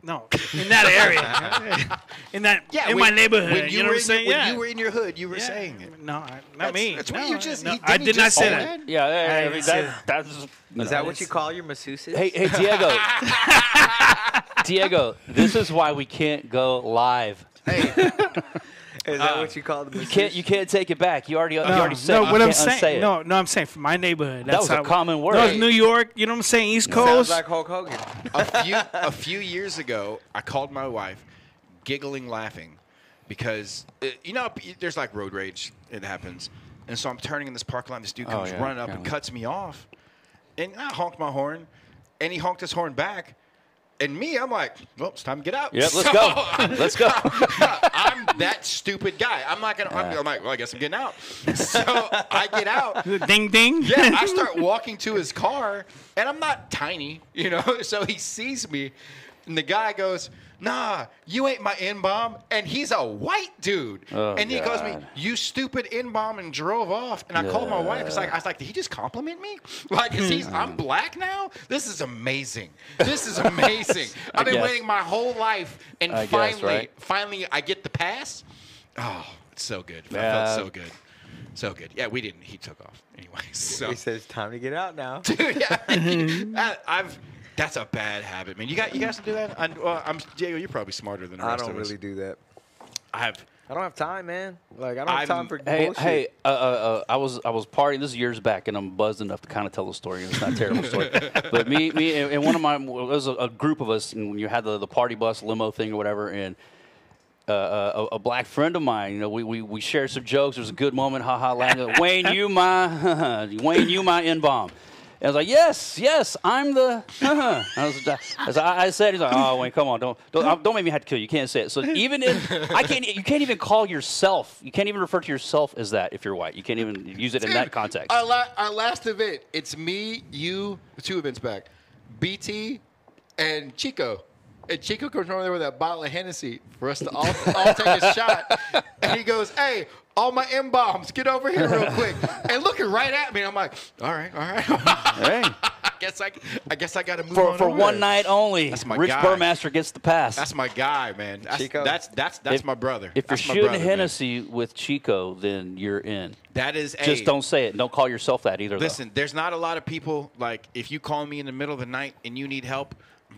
No, in that area, in my neighborhood. When you know what I'm saying? When yeah. you were in your hood, you were Yeah. saying it. No, not me. That's what No, you just. no, he- I didn't he did not just say say that. Yeah, I didn't say that's Is that what you call your masseuses? Hey, Diego. Diego, this is why we can't go live. Is that what you call the You masseuses? can't take it back. You already said No, it. You what I'm can't unsay saying. it. No, I'm saying for my neighborhood. That was a common word. No, it's New York. You know what I'm saying? East Sounds Coast. like Hulk Hogan. A few years ago, I called my wife, giggling, laughing, because there's like road rage. It happens, and so I'm turning in this parking lot. This dude comes running up and cuts me off, and I honked my horn, and he honked his horn back. And me, I'm like, well, it's time to get out. Yep, let's go. Let's go. I'm that stupid guy. I'm not gonna. I'm like, well, I guess I'm getting out. So I get out. Ding ding. Yeah, I start walking to his car, and I'm not tiny, So he sees me, and the guy goes, "Nah, you ain't my N-bomb," and he's a white dude. Oh, and he goes to me, God. "You stupid N-bomb," and drove off. And I called my wife. I was like, did he just compliment me? Like, I'm black now? This is amazing. This is amazing. I've been guess. waiting my whole life, and I guess, right? finally, I get the pass. Oh, it's so good. I Yeah. felt so good. So good. Yeah, we didn't. He took off. Anyways, so. He says, time to get out now. Dude, yeah. That's a bad habit, man. You guys do that? Diego, you're probably smarter than the I rest don't of us. really do that. I don't have time, man. Like, I don't have time for Hey, bullshit. I was partying. This is years back, and I'm buzzed enough to kind of tell the story. It's not a terrible story, but me, and one of my, it was a group of us, and when you had the party bus limo thing or whatever, and a black friend of mine, we shared some jokes. There was a good moment, haha, laughing. Wayne, you my N-bomb. And I was like, yes, I'm the. I said, he's like, oh, Wayne, come on, don't make me have to kill you. You can't say it. So you can't even call yourself. You can't even refer to yourself as that if you're white. You can't even use it in that context. Our last event, it's me, you, 2 events back, BT, and Chico. And Chico comes over there with that bottle of Hennessy for us to all take a shot. And he goes, hey, all my M-bombs, get over here real quick. And looking right at me, I'm like, all right. Hey, I guess I got to move for on over one there. night only, That's my Rich guy. Burmaster gets the pass. That's my guy, man. Chico. That's my brother. If you're That's my shooting brother, man. Hennessy with Chico, then you're in. That is Just don't say it. Don't call yourself that either. Listen, there's not a lot of people, like, if you call me in the middle of the night and you need help,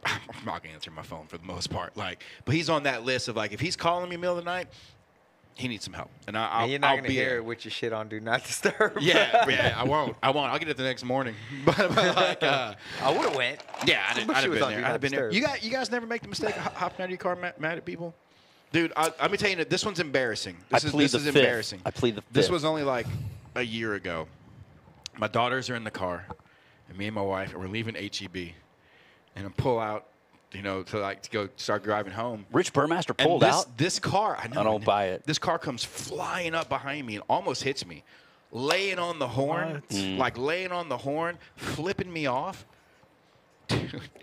I'm not going to answer my phone for the most part. But he's on that list of, like, if he's calling me in the middle of the night, he needs some help. And And you're not going to hear it with your shit on Do Not Disturb. Yeah, I won't. I'll get it the next morning. But like, I would have went. yeah, I'd But have she was been on there. Do I'd Not have been there. Disturb. You guys never make the mistake of hopping out of your car mad at people? Dude, let me tell you, this one's embarrassing. This is embarrassing. I plead the fifth. This was only like a year ago. My daughters are in the car, and me and my wife, and we're leaving HEB. And I pull out to go start driving home. Rich Burmaster And pulled out. This car, I know. I don't buy it. This car comes flying up behind me and almost hits me, laying on the horn, flipping me off.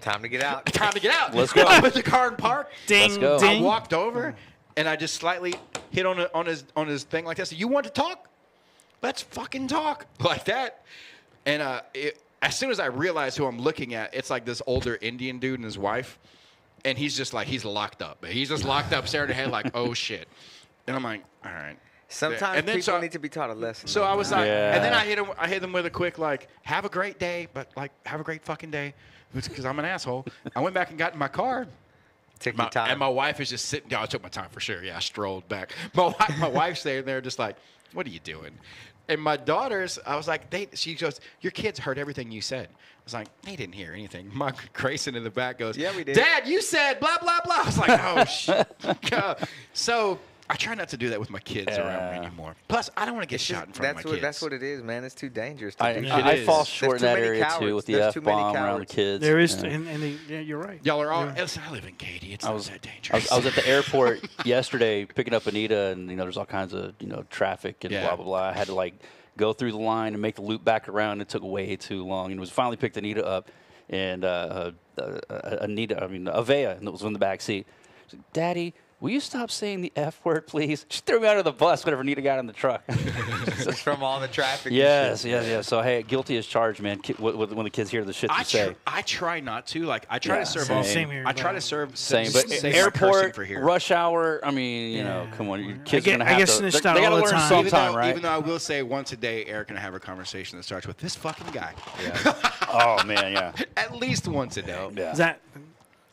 Time to get out. Time to get out. Let's go. I put the car in park. Ding, Let's go. ding. I walked over and I just slightly hit on his thing like this. You want to talk? Let's fucking talk like that. And as soon as I realize who I'm looking at, it's like this older Indian dude and his wife, and he's just like he's locked up. He's just locked up, staring ahead like, oh shit. And I'm like, all right. Sometimes And then people so- need to be taught a lesson. So I was like, Yeah. and then I hit them with a quick like, have a great day, but like have a great fucking day, because I'm an asshole. I went back and got in my car. Take your time. And my wife is just sitting down. I took my time for sure. Yeah, I strolled back. My wife's staying there just like, what are you doing? And my daughters, I was like, she goes, your kids heard everything you said. I was like, they didn't hear anything. My Grayson in the back goes, Yeah, we did. Dad, you said blah, blah, blah. I was like, oh, shit. So I try not to do that with my kids around me anymore. Plus, I don't want to get shot in front of my kids. That's what it is, man. It's too dangerous to do. I fall is. short in There's that too many area cowards. too with the There's too many F-bomb around the cowards. kids. There is, Yeah. yeah, you're right. Y'all are all, Yeah. listen, I live in Katy. It's I not was, that I dangerous. was at the airport yesterday picking up Anita, and there's all kinds of traffic and Yeah. blah blah blah. I had to go through the line and make the loop back around. It took way too long, and it was finally picked Anita up, and Avea, and it was in the back seat. She's like, Daddy, will you stop saying the F word, please? She threw me out of the bus whenever Anita got in the truck. Just from all the traffic. and Yes, shit. yes. So hey, guilty as charged, man. When the kids hear the shit you say. I try not to. Like, I try Yeah, to serve same. all. Same here, I try but- to serve. Same, but save my cursing airport, for here. rush hour. I mean, come on, your kids get- are gonna I have get to. snitched They out gotta all the learn time. sometime, right? Even though I will say once a day, Eric and I have a conversation that starts with this fucking guy. Oh man, yeah. At least once a day. Yeah. Is that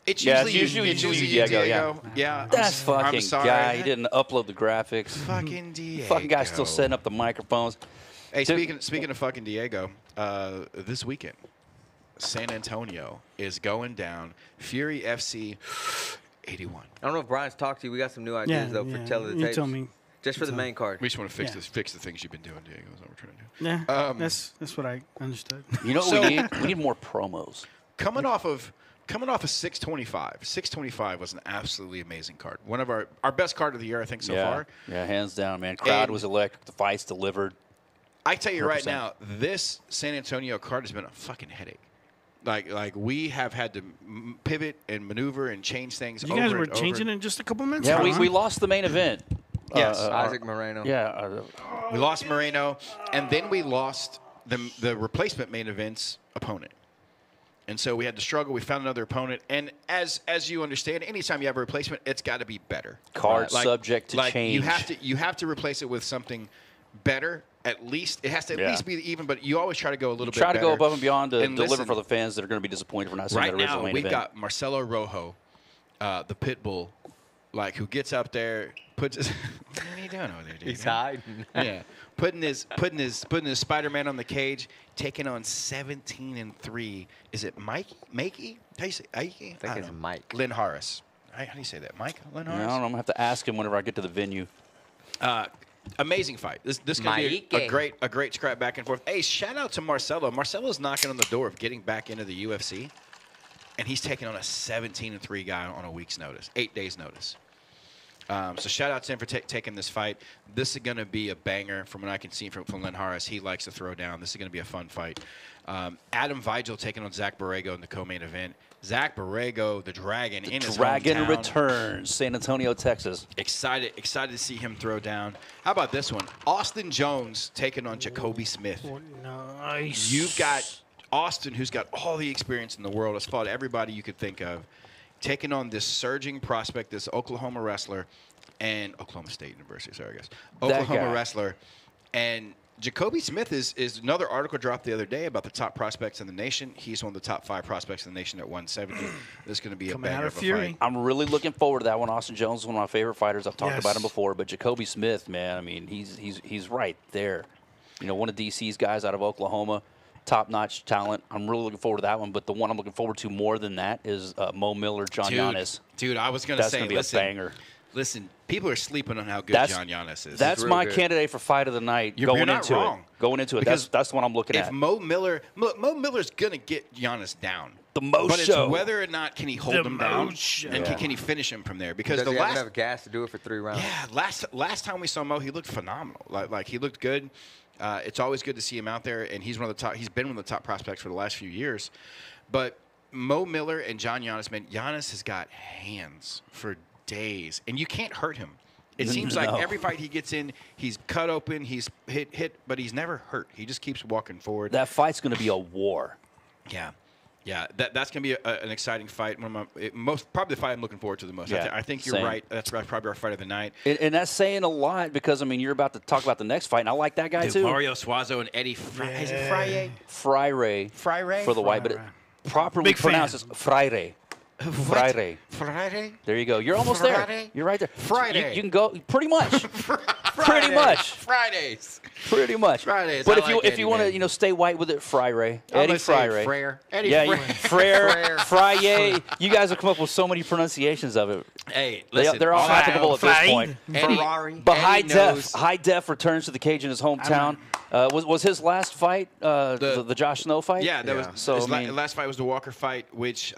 It's Yeah, usually, it's usually you, Diego, Diego. Yeah. That's I'm fucking sorry. guy. He didn't upload the graphics. Fucking Diego. Fucking guy's still setting up the microphones. Hey, Dude. speaking of fucking Diego, this weekend, San Antonio is going down. Fury FC 81. I don't know if Brian's talked to you. We got some new ideas though for Tell the You Tapes. told me. Just for the main card. We just want to fix Yeah. fix the things you've been doing, Diego. Is what we're trying to do. Yeah, that's what I understood. You know what So- we need? We need more promos. Coming off of 625. 625 was an absolutely amazing card. One of our best card of the year, I think, so far. Yeah, hands down, man. Crowd And- was electric. The fights delivered. I tell you right 100%. now, this San Antonio card has been a fucking headache. Like we have had to pivot and maneuver and change things. You guys over were and over. changing in just a couple minutes. Yeah, huh? we lost the main event. Yes. Isaac Moreno. Yeah. We lost Moreno, and then we lost the replacement main event's opponent. And so we had to struggle. We found another opponent, and as you understand, anytime you have a replacement, it's got to be better. Card subject to change. You have to replace it with something better. At least it has to at Yeah. least be even, but you always try to go a little bit. Try to go better. above and beyond to And deliver listen, for the fans that are going to be disappointed for not seeing right the original now main we've event. got Marcelo Rojo, the pit bull, who gets up there, puts his. What are you doing over there, dude? He's hiding. Yeah, putting his Spider-Man on the cage, taking on 17-3. Is it Mikey? How you say? I think it's Mike. Lynn Harris. How do you say that? Mike Lynn I Harris. don't know. I'm going to have to ask him whenever I get to the venue. Amazing fight. This could be Mike. a great scrap back and forth. Hey, shout out to Marcelo. Marcelo's knocking on the door of getting back into the UFC, and he's taking on a 17-3 guy on a week's notice, 8 days notice. So shout out to him for taking this fight. This is going to be a banger from what I can see from Lynn Harris. He likes to throw down. This is going to be a fun fight. Adam Vigil taking on Zach Borrego in the co-main event. Zach Borrego, the Dragon, in his Dragon hometown. returns, San Antonio, Texas. Excited to see him throw down. How about this one? Austin Jones taking on Jacoby Smith. Nice. You've got Austin, who's got all the experience in the world, has fought everybody you could think of, taking on this surging prospect, this Oklahoma wrestler, and Oklahoma State University, sorry, I guess. Oklahoma guy. wrestler. And Jacoby Smith is another article dropped the other day about the top prospects in the nation. He's one of the top 5 prospects in the nation at 170. This is going to be Coming a out banger of of a Fury. fight. I'm really looking forward to that one. Austin Jones is one of my favorite fighters. I've talked Yes. about him before, but Jacoby Smith, man, I mean, he's right there. One of DC's guys out of Oklahoma, top-notch talent. I'm really looking forward to that one. But the one I'm looking forward to more than that is Mo Miller, John Giannis. Dude, I was going to That's say, gonna be a banger. Listen, people are sleeping on how good That's- John Giannis is. That's real my good. candidate for fight of the night. You're going not into wrong. it. Going into it. Because That's the one I'm looking if at. Mo Miller's going to get Giannis down. The Mo But Show. it's whether or not can he hold The him down Mo Show. and can he finish him from there? Because Does the he have last enough gas to do it for 3 rounds? last time we saw Mo, he looked phenomenal. Like he looked good. It's always good to see him out there, and he's one of the top. He's been one of the top prospects for the last few years. But Mo Miller and John Giannis, man, Giannis has got hands for days, and you can't hurt him. It seems like No. every fight he gets in, he's cut open, he's hit, but he's never hurt. He just keeps walking forward. That fight's going to be a war. Yeah. That's going to be an exciting fight. One of my probably the fight I'm looking forward to the most. Yeah, I think you're same. right. That's probably our fight of the night. And that's saying a lot because, I mean, you're about to talk about the next fight, and I like that guy, Dude, too. Mario Suazo and Eddie Is it Frye? Freire. Freire? For the white, but it properly Big fan. pronounced as Freire. Freire. Friday? There you go. You're almost there. Friday? You're right there. Friday. You can go pretty much. Pretty much. Fridays. Pretty much. Fridays. But I if you like if Eddie, you want man. to stay white with it, Freire. I'm Eddie gonna say Freire. Frere. Eddie Yeah, Frere. Freire. You guys have come up with so many pronunciations of it. Hey, listen. They're all I- applicable at this Freire. point. Eddie, Ferrari. But Eddie knows- High Def returns to the cage in his hometown. Was his last fight the Josh Snow fight? Yeah, that was So, his I mean- last fight was the Walker fight, which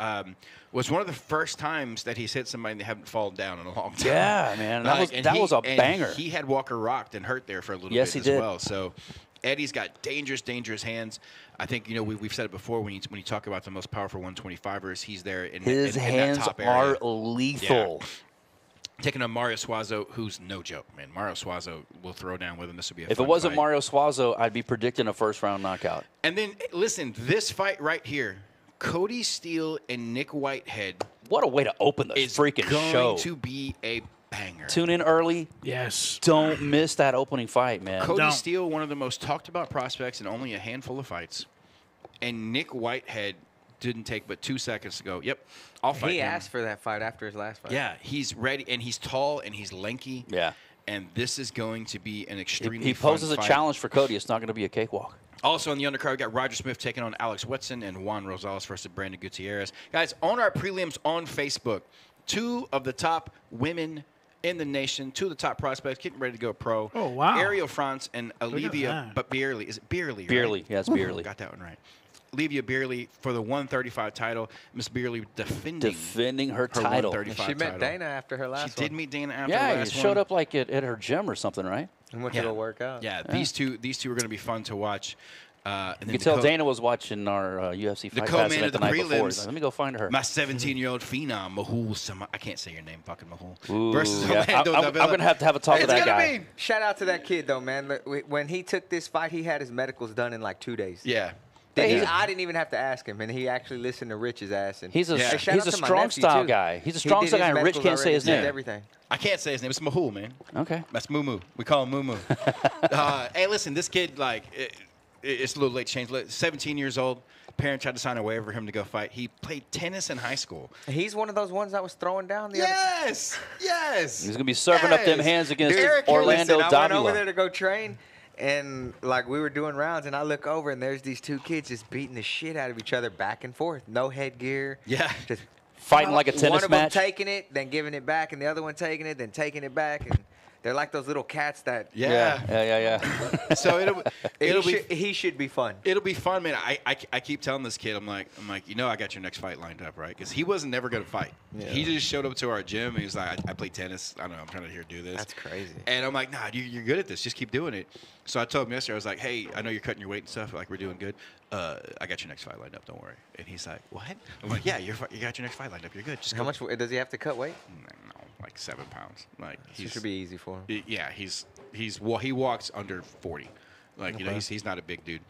was one of the first times that he's hit somebody and they haven't fallen down in a long time. Yeah, man. And That was a and banger. He had Walker rocked and hurt there for a little Yes, bit he as did. well. So Eddie's got dangerous hands. I think we've said it before when you talk about the most powerful 125ers, he's there in His in hands that top are area. lethal. Taking on Mario Suazo, who's no joke, man. Mario Suazo will throw down with him. This will be a If fun it wasn't fight. Mario Suazo, I'd be predicting a first-round knockout. And then listen, this fight right here, Cody Steele and Nick Whitehead What a way to open the is freaking going show. to be a banger. Tune in early. Yes. Don't miss that opening fight, man. Cody Don't. Steele, one of the most talked about prospects in only a handful of fights, and Nick Whitehead didn't take but 2 seconds to go. Yep, I'll fight He him. asked for that fight after his last fight. Yeah, he's ready, and he's tall and he's lanky. Yeah. And this is going to be an extremely He poses fun a fight. challenge for Cody. It's not going to be a cakewalk. Also on the undercard, we got Roger Smith taking on Alex Wetson and Juan Rosales versus Brandon Gutierrez. Guys, on our prelims on Facebook, 2 of the top women in the nation, 2 of the top prospects getting ready to go pro. Oh, wow. Ariel France and Olivia that. but Beerley. Is it Beerley? Beerley. Right? Yeah, it's Beerley. Got that one right. Olivia Beerley for the 135 title. Miss Beerley defending Her her title. 135 She met title. Dana after her She last did one. meet Dana after Yeah, the he last showed one. up like at her gym or something, right? And went Yeah. to go work out. Yeah, these two are going to be fun to watch. And then You could tell Dana was watching our UFC Fight Pass co-main event of the the night before. He's prelims. like, let me go find her. My 17-year-old phenom, Mahul I can't say your name, fucking Mahul. Ooh, versus yeah. Orlando I'm Davila. going to have a talk It's with that gonna guy. be- Shout out to that kid though, man. Look, when he took this fight, he had his medicals done in like 2 days. Yeah. I didn't even have to ask him, and he actually listened to Rich's ass. And He's a Yeah. shout he's out a to my strong nephew, style too. guy. He's a He strong did style his guy, and Rich medicals can't say already, his did name. Everything. I can't say his name. It's Mahul, man. Okay. That's Moo Moo. We call him Moo Moo. Hey, listen, this kid, it's a little late to change. 17 years old. Parents tried to sign a waiver for him to go fight. He played tennis in high school. He's one of those ones that was throwing down the other. Yes. He's going to be serving up them Yes. hands against Derek Orlando Listen, I went over there Davila. to go train, and like we were doing rounds, and I look over, and there's these 2 kids just beating the shit out of each other back and forth. No headgear. Yeah. Just Fighting like a one tennis of them match. taking it, then giving it back, and the other one taking it, then taking it back, and they're like those little cats that. Yeah. So He should be fun. It'll be fun, man. I keep telling this kid, I'm like, I got your next fight lined up, right? Because he wasn't never gonna fight. Yeah. He just showed up to our gym and he was like, I play tennis. I don't know. I'm trying to hear do this. That's crazy. And I'm like, nah, you're good at this. Just keep doing it. So I told him yesterday, I was like, hey, I know you're cutting your weight and stuff. Like, we're doing good. I got your next fight lined up. Don't worry. And he's like, what? I'm like, yeah, you got your next fight lined up. You're good. Just How go. much does he have to cut weight? No, like 7 pounds. Like It should be easy for him. Yeah, he walks under 40. Like, he's not a big dude.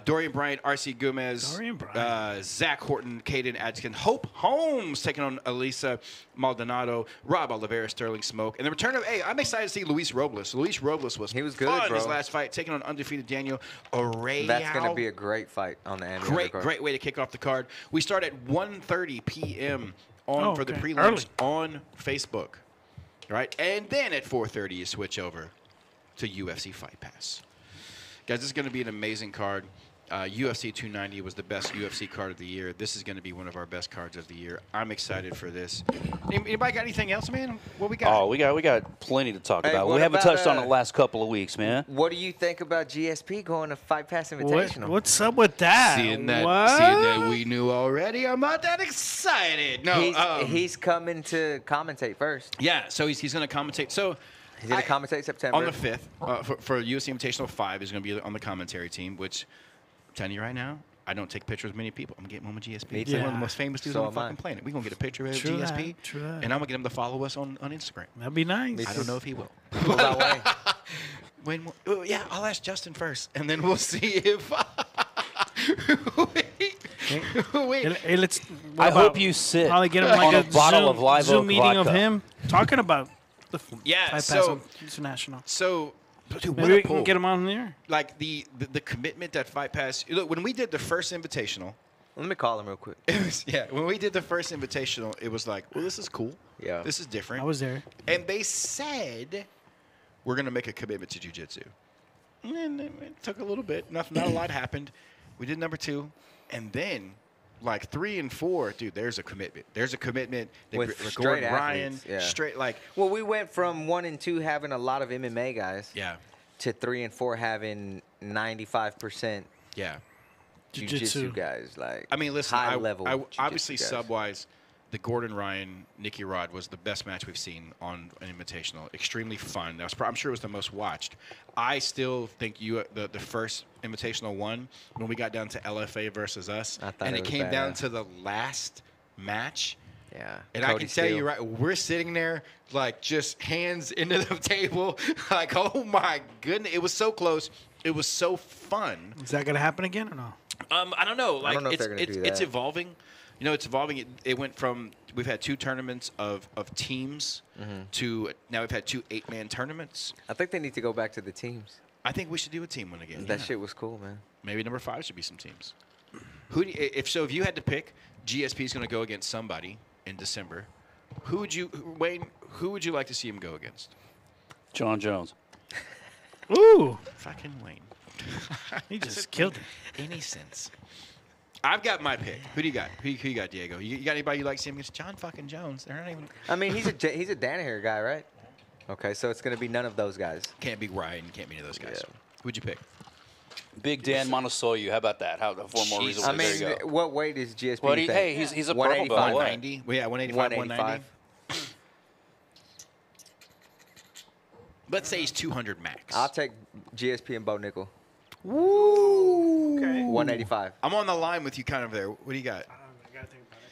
Dorian Bryant, R.C. Gomez, Dorian Bryant. Zach Horton, Caden Atkinson, Hope Holmes taking on Elisa Maldonado, Rob Oliveira, Sterling Smoke, and the return of, I'm excited to see Luis Robles. Luis Robles was He was good, fun bro. his last fight, taking on undefeated Daniel Araya. That's going to be a great fight on the Amity undercard. Great way to kick off the card. We start at 1:30 p.m. for the okay. prelims Early. on Facebook. All right? And then at 4:30 you switch over to UFC Fight Pass. Guys, this is going to be an amazing card. UFC 290 was the best UFC card of the year. This is going to be one of our best cards of the year. I'm excited for this. Anybody got anything else, man? What we got? Oh, we got plenty to talk Hey, about. what We haven't about, touched on it the last couple of weeks, man. What do you think about GSP going to Fight Pass Invitational? What's up with that? Seeing that we knew already, I'm not that excited. No, He's coming to commentate first. yeah. So he's going to commentate. So He's going to commentate September. on the 5th for UFC Invitational 5 is going to be on the commentary team. Which I'm telling you right now, I don't take pictures of many people. I'm getting one with GSP. Me He's one of too. the most famous dudes So on the am I. fucking planet. We're going to get a picture of True GSP, that, true that. and I'm going to get him to follow us on Instagram. That'd be nice. I don't know if he will. Move that way. Yeah, I'll ask Justin first, and then we'll see if. Wait. Hey, let's. what I about hope you sit Probably get him like on a bottle Zoom, of Live Zoom Oak meeting of vodka. him talking about the Yeah, Fight Pass so- International. So, dude, what Maybe a we can pull. get him on there. Like the commitment that Fight Pass. Look, when we did the first invitational, Let me call him real quick. when we did the first invitational, it was like, well, this is cool. Yeah. This is different. I was there. And they said we're gonna make a commitment to jiu-jitsu. And it took a little bit. Not a lot happened. We did number 2, and then like 3 and 4, dude. There's a commitment. There's a commitment. With Gordon straight Ryan, athletes, yeah. straight like Well, we went from 1 and 2 having a lot of MMA guys yeah, to 3 and 4 having 95% yeah. jiu-jitsu guys. Like, I mean, listen, high level. I jiu-jitsu obviously guys. sub-wise, the Gordon Ryan Nicky Rod was the best match we've seen on an invitational. Extremely fun. That was I'm sure it was the most watched. I still think the first invitational one when we got down to LFA versus us, I thought and it it was came down badass. to the last match. Yeah. And I Cody can tell you Steele. right, we're sitting there like just hands into the table, like oh my goodness, it was so close. It was so fun. Is that gonna happen again or no? I don't know. Like don't know if it's they're gonna do it's that. evolving. You know, it's evolving. It went from we've had 2 tournaments of teams to now we've had 2 8-man tournaments. I think they need to go back to the teams. I think we should do a team one again. That yeah. shit was cool, man. Maybe number 5 should be some teams. Who do you, if you had to pick, GSP is going to go against somebody in December. Who would you would you like to see him go against? John Jones. Ooh, Fucking Wayne. he just killed it. Any sense? I've got my pick. Who do you got? Who you got, Diego? You got anybody you like to see him against? John fucking Jones. They're not even. I mean, he's a Danaher guy, right? Okay, so it's going to be none of those guys. Can't be Ryan. Can't be any of those guys. Yeah. Who'd you pick? Big Dan Montesolu. How about that? How for more Jesus. reason? I There you mean, go. what weight is GSP? What do you you, think? hey, he's a purple belt. 185. What? 190. Well, yeah, 185, 190. Let's say he's 200 max. I'll take GSP and Bo Nickel. Woo! Okay. 185. I'm on the line with you kind of there. What do you got? I gotta think about it.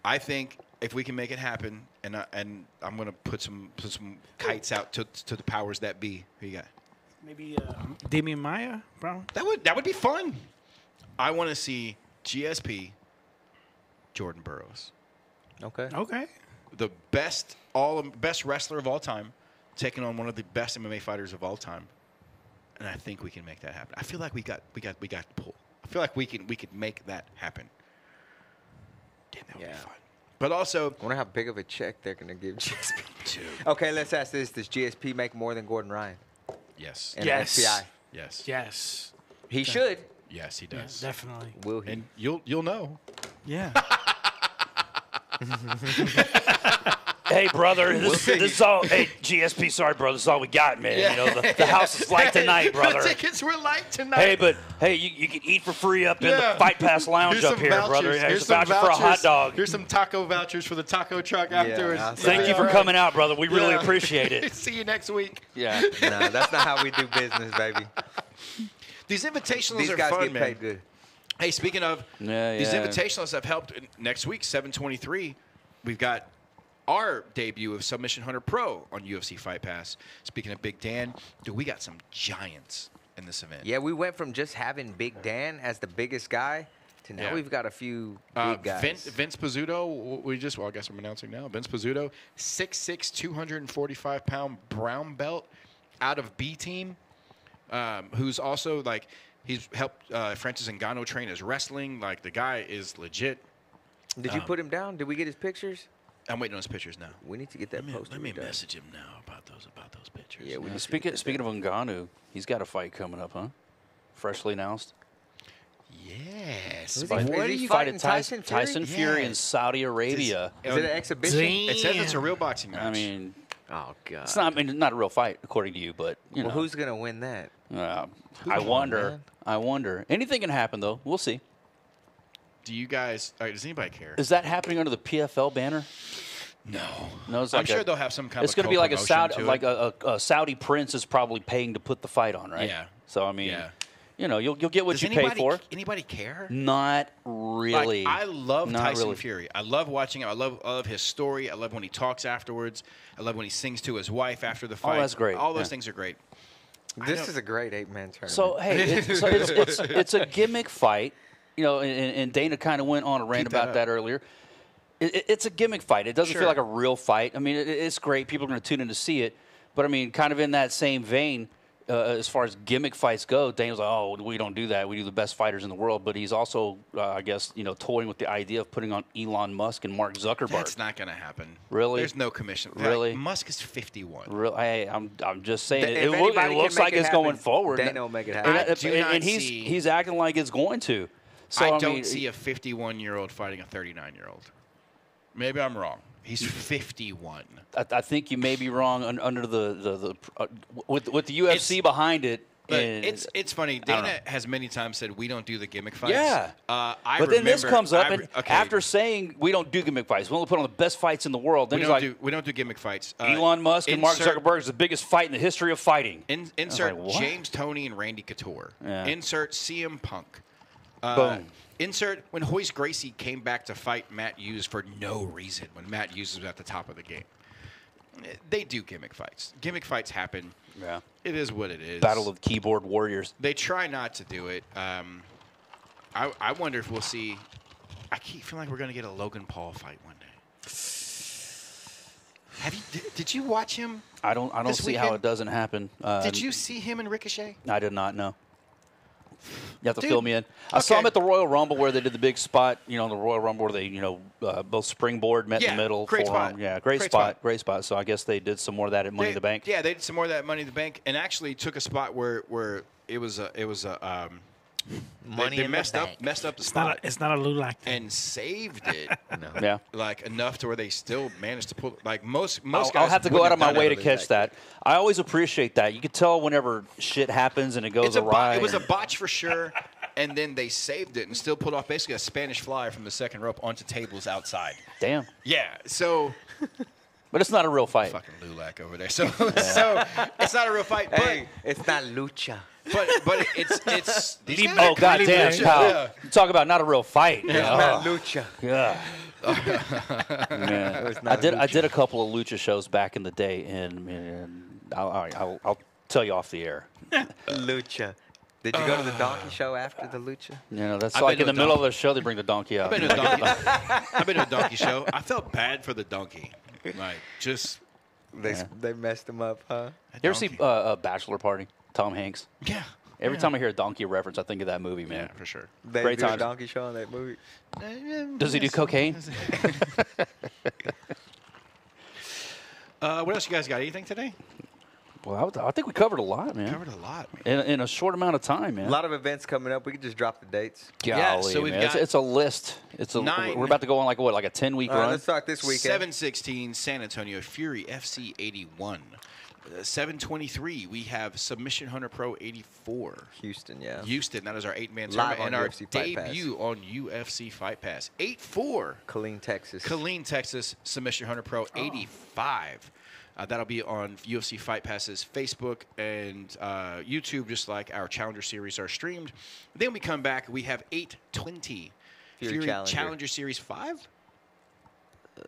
I think if we can make it happen, and I'm going to put some kites out to the powers that be. Who you got? Maybe Damian Maya, bro. That would be fun. I want to see GSP, Jordan Burroughs, Okay. Okay. the best wrestler of all time, taking on one of the best MMA fighters of all time, and I think we can make that happen. I feel like we got the pull. I feel like we could make that happen. Damn, that would be Yeah. fun. But also, I wonder how big of a check they're going to give GSP. dude, Okay, let's ask this. Does GSP make more than Gordon Ryan yes, in Yes. FPI? yes, Yes. He should. yes, he Yeah, does. definitely. Will he? And you'll know. Yeah. Hey, brother, this is all. Hey, GSP, sorry, brother, this is all we got, man. You know, the house is light tonight, brother. The tickets were light tonight. Hey, but hey, you can eat for free up in Yeah. the Fight Pass Lounge Here's up some here, vouchers. brother. Here's Here's a some voucher for a hot vouchers. dog. Here's some taco vouchers for the taco truck afterwards. I'll Thank you for coming out, brother. We really appreciate it. See you next week. Yeah. No, that's not how we do business, baby. These invitationals These are guys fun, get man. paid good. Hey, speaking of, Yeah, these yeah. invitationals have helped. Next week, 7/23, we've got our debut of Submission Hunter Pro on UFC Fight Pass. Speaking of Big Dan, dude, we got some giants in this event. Yeah, we went from just having Big Dan as the biggest guy to now Yeah. we've got a few big guys. Vince Pizzuto, I guess I'm announcing now. Vince Pizzuto, 6'6", 245-pound brown belt out of B Team, who's also like he's helped Francis Ngannou train his wrestling. Like the guy is legit. Did you put him down? Did we get his pictures? I'm waiting on his pictures now. We need to get that poster. Let me redone. message him now about those pictures. Yeah, we need to Speaking of Ngannou, he's got a fight coming up, huh? Freshly announced. Yes. Who's What he- are is he you fighting Tyson Fury? Fury in Yes. Saudi Arabia. Is it an exhibition? It says it's a real boxing match. I mean, Oh God. it's not. I mean, not a real fight according to you, but you Well, know. who's gonna win that? I wonder. man. I wonder. Anything can happen, though. We'll see. do you guys? All right, does anybody care? Is that happening under the PFL banner? No. No, it's I'm like sure a- they'll have some kind It's of. going to be like a co-promotion Saudi, to like it. a Saudi prince is probably paying to put the fight on, right? Yeah. So I mean, Yeah. you know, you'll get what Does you pay for. Anybody care? Not really. Like, I love Not Tyson really. Fury. I love watching him. I love his story. I love when he talks afterwards. I love when he sings to his wife after the fight. that's great. All those Yeah. things are great. This don't- is a great 8-man tournament. So hey, it's a gimmick fight, you know, and Dana kind of went on a rant Keep that about up. that earlier. It's a gimmick fight. It doesn't Sure. feel like a real fight. I mean, it's great. People are going to tune in to see it. But I mean, kind of in that same vein, as far as gimmick fights go, Dana's like, oh, we don't do that. We do the best fighters in the world. But he's also, I guess, you know, toying with the idea of putting on Elon Musk and Mark Zuckerberg. That's not going to happen. Really? There's no commission. Really? Musk is 51. I'm just saying. If It anybody can looks make like it it's happen, going forward. Dana will make it happen. I do not and see- he's acting like it's going to. So I I don't mean, see a 51-year-old fighting a 39-year-old. Maybe I'm wrong. He's 51. I think you may be wrong under the with the UFC behind it. But and- it's funny. don't Dana has many times said we don't do the gimmick fights. Yeah. But then this comes up, and okay, after saying we don't do gimmick fights, we only put on the best fights in the world. Then we he's don't like, we don't do gimmick fights. Elon Musk and Mark insert- Zuckerberg is the biggest fight in the history of fighting. Insert like, what? James Toney and Randy Couture. Yeah. Insert CM Punk. Boom. Insert when Hoist Gracie came back to fight Matt Hughes for no reason when Matt Hughes was at the top of the game. They do gimmick fights. Gimmick fights happen. Yeah. It is what it is. Battle of Keyboard Warriors. They try not to do it. I wonder if we'll see. I keep feeling like we're going to get a Logan Paul fight one day. Have you? Did you watch him? I don't This see how weekend? it doesn't happen. Did you see him and Ricochet? I did not know. You have to Dude, fill me in. I saw okay. him at the Royal Rumble where they did the big spot. You know, the Royal Rumble where they, you know, both springboard met in Yeah, the middle. great forearm. spot. Yeah, Great spot. Great spot. So I guess they did some more of that at Money in the Bank. Yeah, they did some more of that Money in the Bank, and actually took a spot where it was a Money they in messed the up bank. messed up the It's not spot a Lulac thing. and saved it. Yeah. Like enough to where they still managed to pull. Like most I'll guys have to go wouldn't out of my have done way it. to catch that. I always appreciate that. You can tell whenever shit happens and it goes It's a awry. it was a botch for sure, and then they saved it and still pulled off basically a Spanish fly from the second rope onto tables outside. Damn. Yeah, so But it's not a real fight. fucking Lulac over there. So it's not a real fight, but Hey, it's not lucha. but it's these guys Oh, are kind of goddamn, good. pal. Yeah. You talk about not a real fight. It's Yeah. not lucha. Yeah. It's not I lucha. did a couple of lucha shows back in the day, and I'll tell you off the air. Lucha. Did you go to the donkey show after the lucha? You know, that's I've like been in to the a middle of the show they bring the donkey out. I've been to a donkey show. I felt bad for the donkey. Like just They messed him up, huh? a You ever see donkey. a Bachelor Party? Tom Hanks. Yeah. Every Yeah. time I hear a donkey reference, I think of that movie, Yeah, man. for sure. They Great do a times. donkey show in that movie. Does he do cocaine? What else you guys got? Anything today? Well, I think we covered a lot, man. Covered a lot, man. In a short amount of time, man. A lot of events coming up. We could just drop the dates. Yeah, so Golly, we've man. got It's a list. nine- We're about to go on like a 10-week All right, run. let's start this weekend. 716 San Antonio Fury FC 81. 723 we have Submission Hunter Pro 84. Houston, yeah. Houston, that is our 8-man Live tournament and on our UFC Fight Pass. debut on UFC Fight Pass. 84. Killeen, Texas. Killeen, Texas, Submission Hunter Pro 85. That'll be on UFC Fight Pass's Facebook and YouTube, just like our Challenger Series are streamed. Then we come back. We have 820. Fury Challenger. Series 5?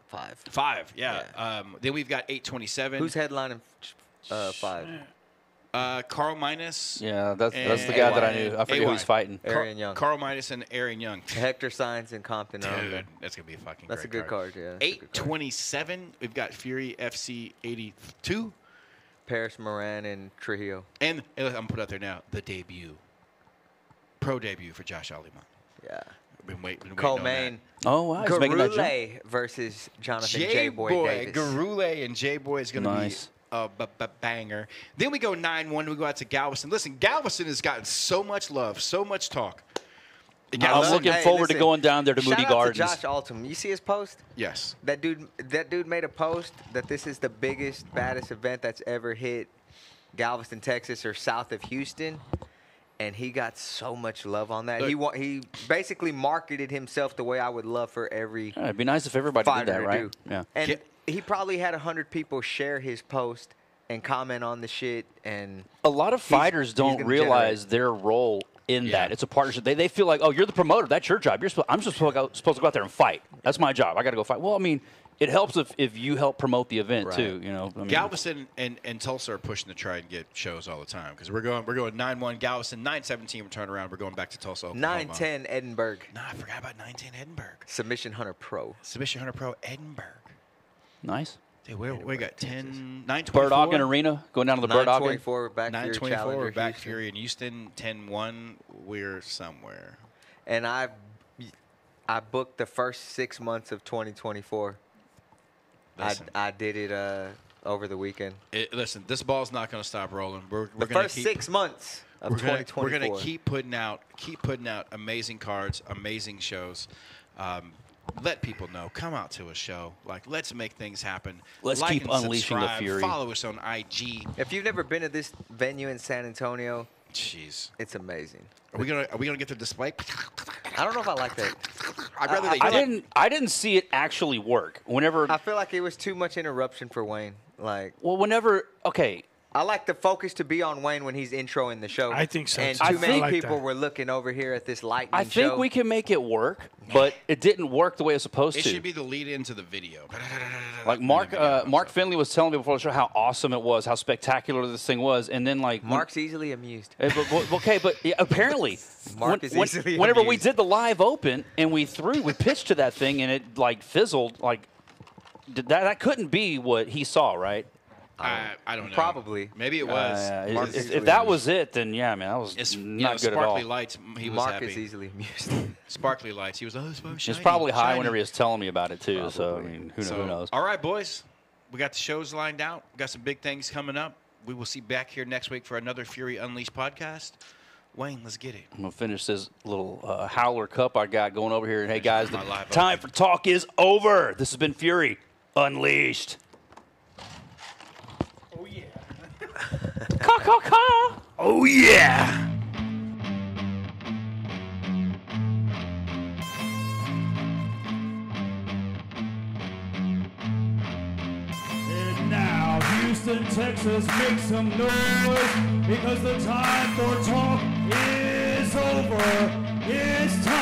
5. 5, yeah. Then we've got 827. Who's headlining 5? Carl Minus. Yeah, that's the And guy that I knew. I forget who AY. he's fighting. Arian Young. Carl Minus and Aaron Young. Hector Sainz and Compton. are on Dude, there. that's going to be a fucking That's a great good card, yeah. That's a good card. 827, we've got Fury FC 82. Paris Moran and Trujillo. And I'm going to put out there now, the debut. Pro debut for Josh Aliman. Yeah. Been waiting Cole on Main. Oh, wow. He's making that jump. Garule versus Jonathan J J-Boy Boy, Davis. Garule and J Boy is going to Nice. be a banger. Then we go 9-1. We go out to Galveston. Listen, Galveston has gotten so much love, so much talk. I'm looking forward to going down there to shout Moody out Gardens. To Josh Altum. You see his post? Yes. That dude made a post that this is the biggest, baddest event that's ever hit Galveston, Texas, or south of Houston. And he got so much love on that. He basically marketed himself the way I would love for every It'd be nice if everybody did fighter that, to right? do. Yeah. And he probably had 100 people share his post and comment on the shit. And A lot of fighters he's don't gonna realize their role in Yeah. that. It's a partnership. They feel like, oh, you're the promoter. That's your job. I'm just supposed to go out there and fight. That's my job. I got to go fight. Well, I mean, it helps if you help promote the event Right. too. You know, I mean, Galveston and Tulsa are pushing to try and get shows all the time because we're going 9-1 Galveston, 9-17 return around. We're going back to Tulsa, Oklahoma. 9-10 Edinburgh. Nah, I forgot about 9-10 Edinburgh. Submission Hunter Pro. Submission Hunter Pro Edinburgh. nice. Dude, we got 9-24. Birdoggin Arena, going down to the Birdoggin. 9-24 back Fury 9-24. Challenger We're back Houston. Fury in Houston. 10-1. We're somewhere. And I booked the first 6 months of 2024. Listen. I did it over the weekend. Listen, this ball's not going to stop rolling. We're The going first to 6 months of We're 2024. going to keep putting out amazing cards, amazing shows. Let people know. Come out to a show. Like, let's make things happen. Let's Like keep and unleashing the subscribe. fury. Follow us on IG. If you've never been to this venue in San Antonio, Jeez, it's amazing. are we gonna get the display? I don't know if I like that. I'd rather they I did. didn't see it actually work. Whenever, I feel like it was too much interruption for Wayne. Like, okay, I like the focus to be on Wayne when he's introing the show. I think so, And too. too I many like people that. were looking over here at this lightning I think show. we can make it work, but it didn't work the way it was supposed It to. should be the lead into the video. Like Mark Finley was telling me before the show how awesome it was, how spectacular this thing was, and then like Mark's easily amused. but yeah, apparently, Mark is easily whenever we amused. did the live open and we pitched to that thing and it like fizzled, like that couldn't be what he saw, right? I don't know. Probably. Maybe it was. Mark is If easily that amused. was it, then yeah, man, that was It's not good at all. sparkly lights. He was Mark happy. is easily amused. Sparkly lights. He was. Oh, it's He was probably high whenever he was telling me about it too. So I mean, who knows? All right, boys. We got the shows lined out. We got some big things coming up. We will see you back here next week for another Fury Unleashed podcast. Wayne, let's get it. I'm gonna finish this little howler cup I got going over here. And hey guys, the My live time for talk is over. This has been Fury Unleashed. Oh yeah. Caw, caw, caw. Oh yeah. And now, Houston, Texas, make some noise because the time for talk is over. It's time.